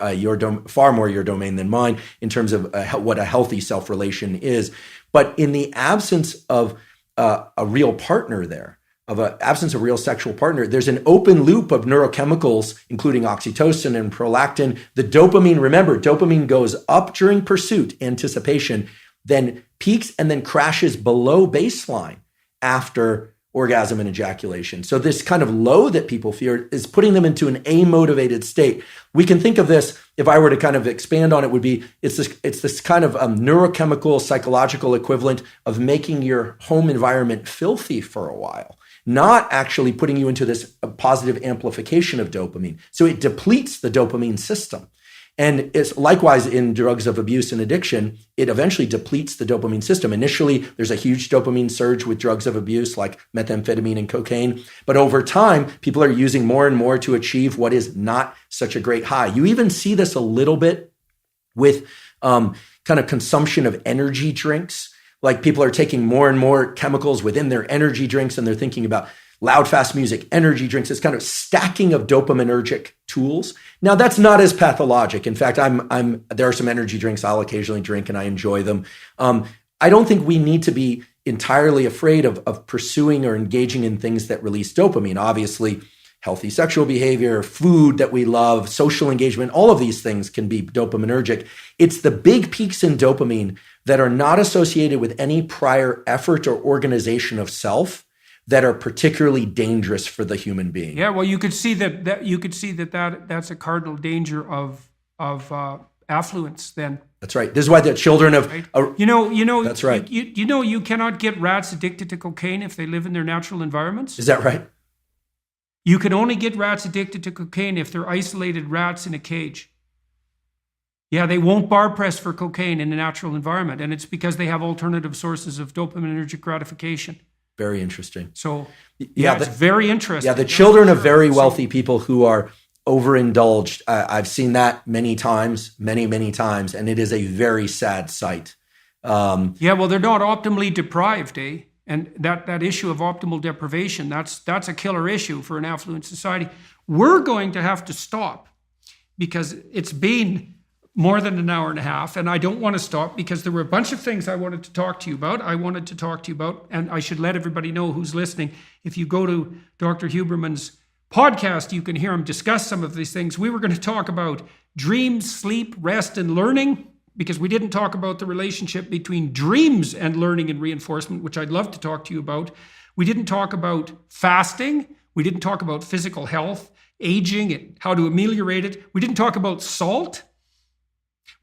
far more your domain than mine in terms of what a healthy self-relation is. But in the absence of a real partner there, absence of real sexual partner, there's an open loop of neurochemicals, including oxytocin and prolactin. The dopamine goes up during pursuit, anticipation, then peaks and then crashes below baseline after orgasm and ejaculation. So this kind of low that people fear is putting them into an amotivated state. We can think of this, if I were to kind of expand on it, would be it's this kind of neurochemical, psychological equivalent of making your home environment filthy for a while. not actually putting you into this positive amplification of dopamine. So it depletes the dopamine system. And it's likewise in drugs of abuse and addiction, it eventually depletes the dopamine system. Initially, there's a huge dopamine surge with drugs of abuse like methamphetamine and cocaine. But over time, people are using more and more to achieve what is not such a great high. You even see this a little bit with kind of consumption of energy drinks. Like people are taking more and more chemicals within their energy drinks, and they're thinking about loud, fast music, energy drinks. It's kind of stacking of dopaminergic tools. Now, that's not as pathologic. In fact, there are some energy drinks I'll occasionally drink, and I enjoy them. I don't think we need to be entirely afraid of pursuing or engaging in things that release dopamine. Obviously, healthy sexual behavior, food that we love, social engagement, all of these things can be dopaminergic. It's the big peaks in dopamine that are not associated with any prior effort or organization of self that are particularly dangerous for the human being. Yeah, well, you could see that's a cardinal danger of affluence. Then that's right. This is why the children of right? That's right. You cannot get rats addicted to cocaine if they live in their natural environments. Is that right? You can only get rats addicted to cocaine if they're isolated rats in a cage. Yeah, they won't bar press for cocaine in a natural environment, and it's because they have alternative sources of dopaminergic gratification. Very interesting. So, it's very interesting. Yeah, the children of very wealthy people who are overindulged, I've seen that many times, many times, and it is a very sad sight. Well, they're not optimally deprived, eh? And that issue of optimal deprivation, that's a killer issue for an affluent society. We're going to have to stop because it's been more than an hour and a half, and I don't want to stop because there were a bunch of things I wanted to talk to you about. And I should let everybody know who's listening. If you go to Dr. Huberman's podcast, you can hear him discuss some of these things. We were going to talk about dreams, sleep, rest, and learning, because we didn't talk about the relationship between dreams and learning and reinforcement, which I'd love to talk to you about. We didn't talk about fasting. We didn't talk about physical health, aging, and how to ameliorate it. We didn't talk about salt.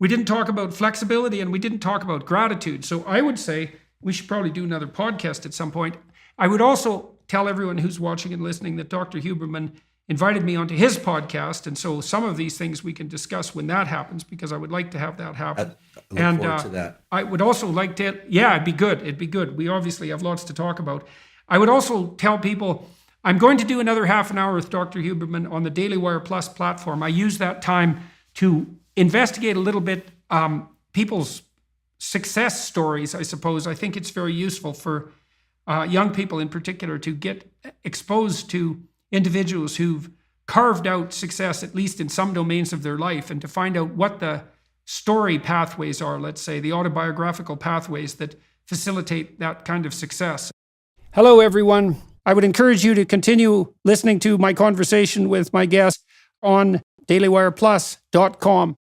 We didn't talk about flexibility, and we didn't talk about gratitude. So I would say we should probably do another podcast at some point. I would also tell everyone who's watching and listening that Dr. Huberman invited me onto his podcast. And so some of these things we can discuss when that happens, because I would like to have that happen. I look forward to that. I would also like to, it'd be good. It'd be good. We obviously have lots to talk about. I would also tell people, I'm going to do another half an hour with Dr. Huberman on the Daily Wire Plus platform. I use that time to investigate a little bit people's success stories, I suppose. I think it's very useful for young people in particular to get exposed to individuals who've carved out success, at least in some domains of their life, and to find out what the story pathways are, let's say, the autobiographical pathways that facilitate that kind of success. Hello, everyone. I would encourage you to continue listening to my conversation with my guest on dailywireplus.com.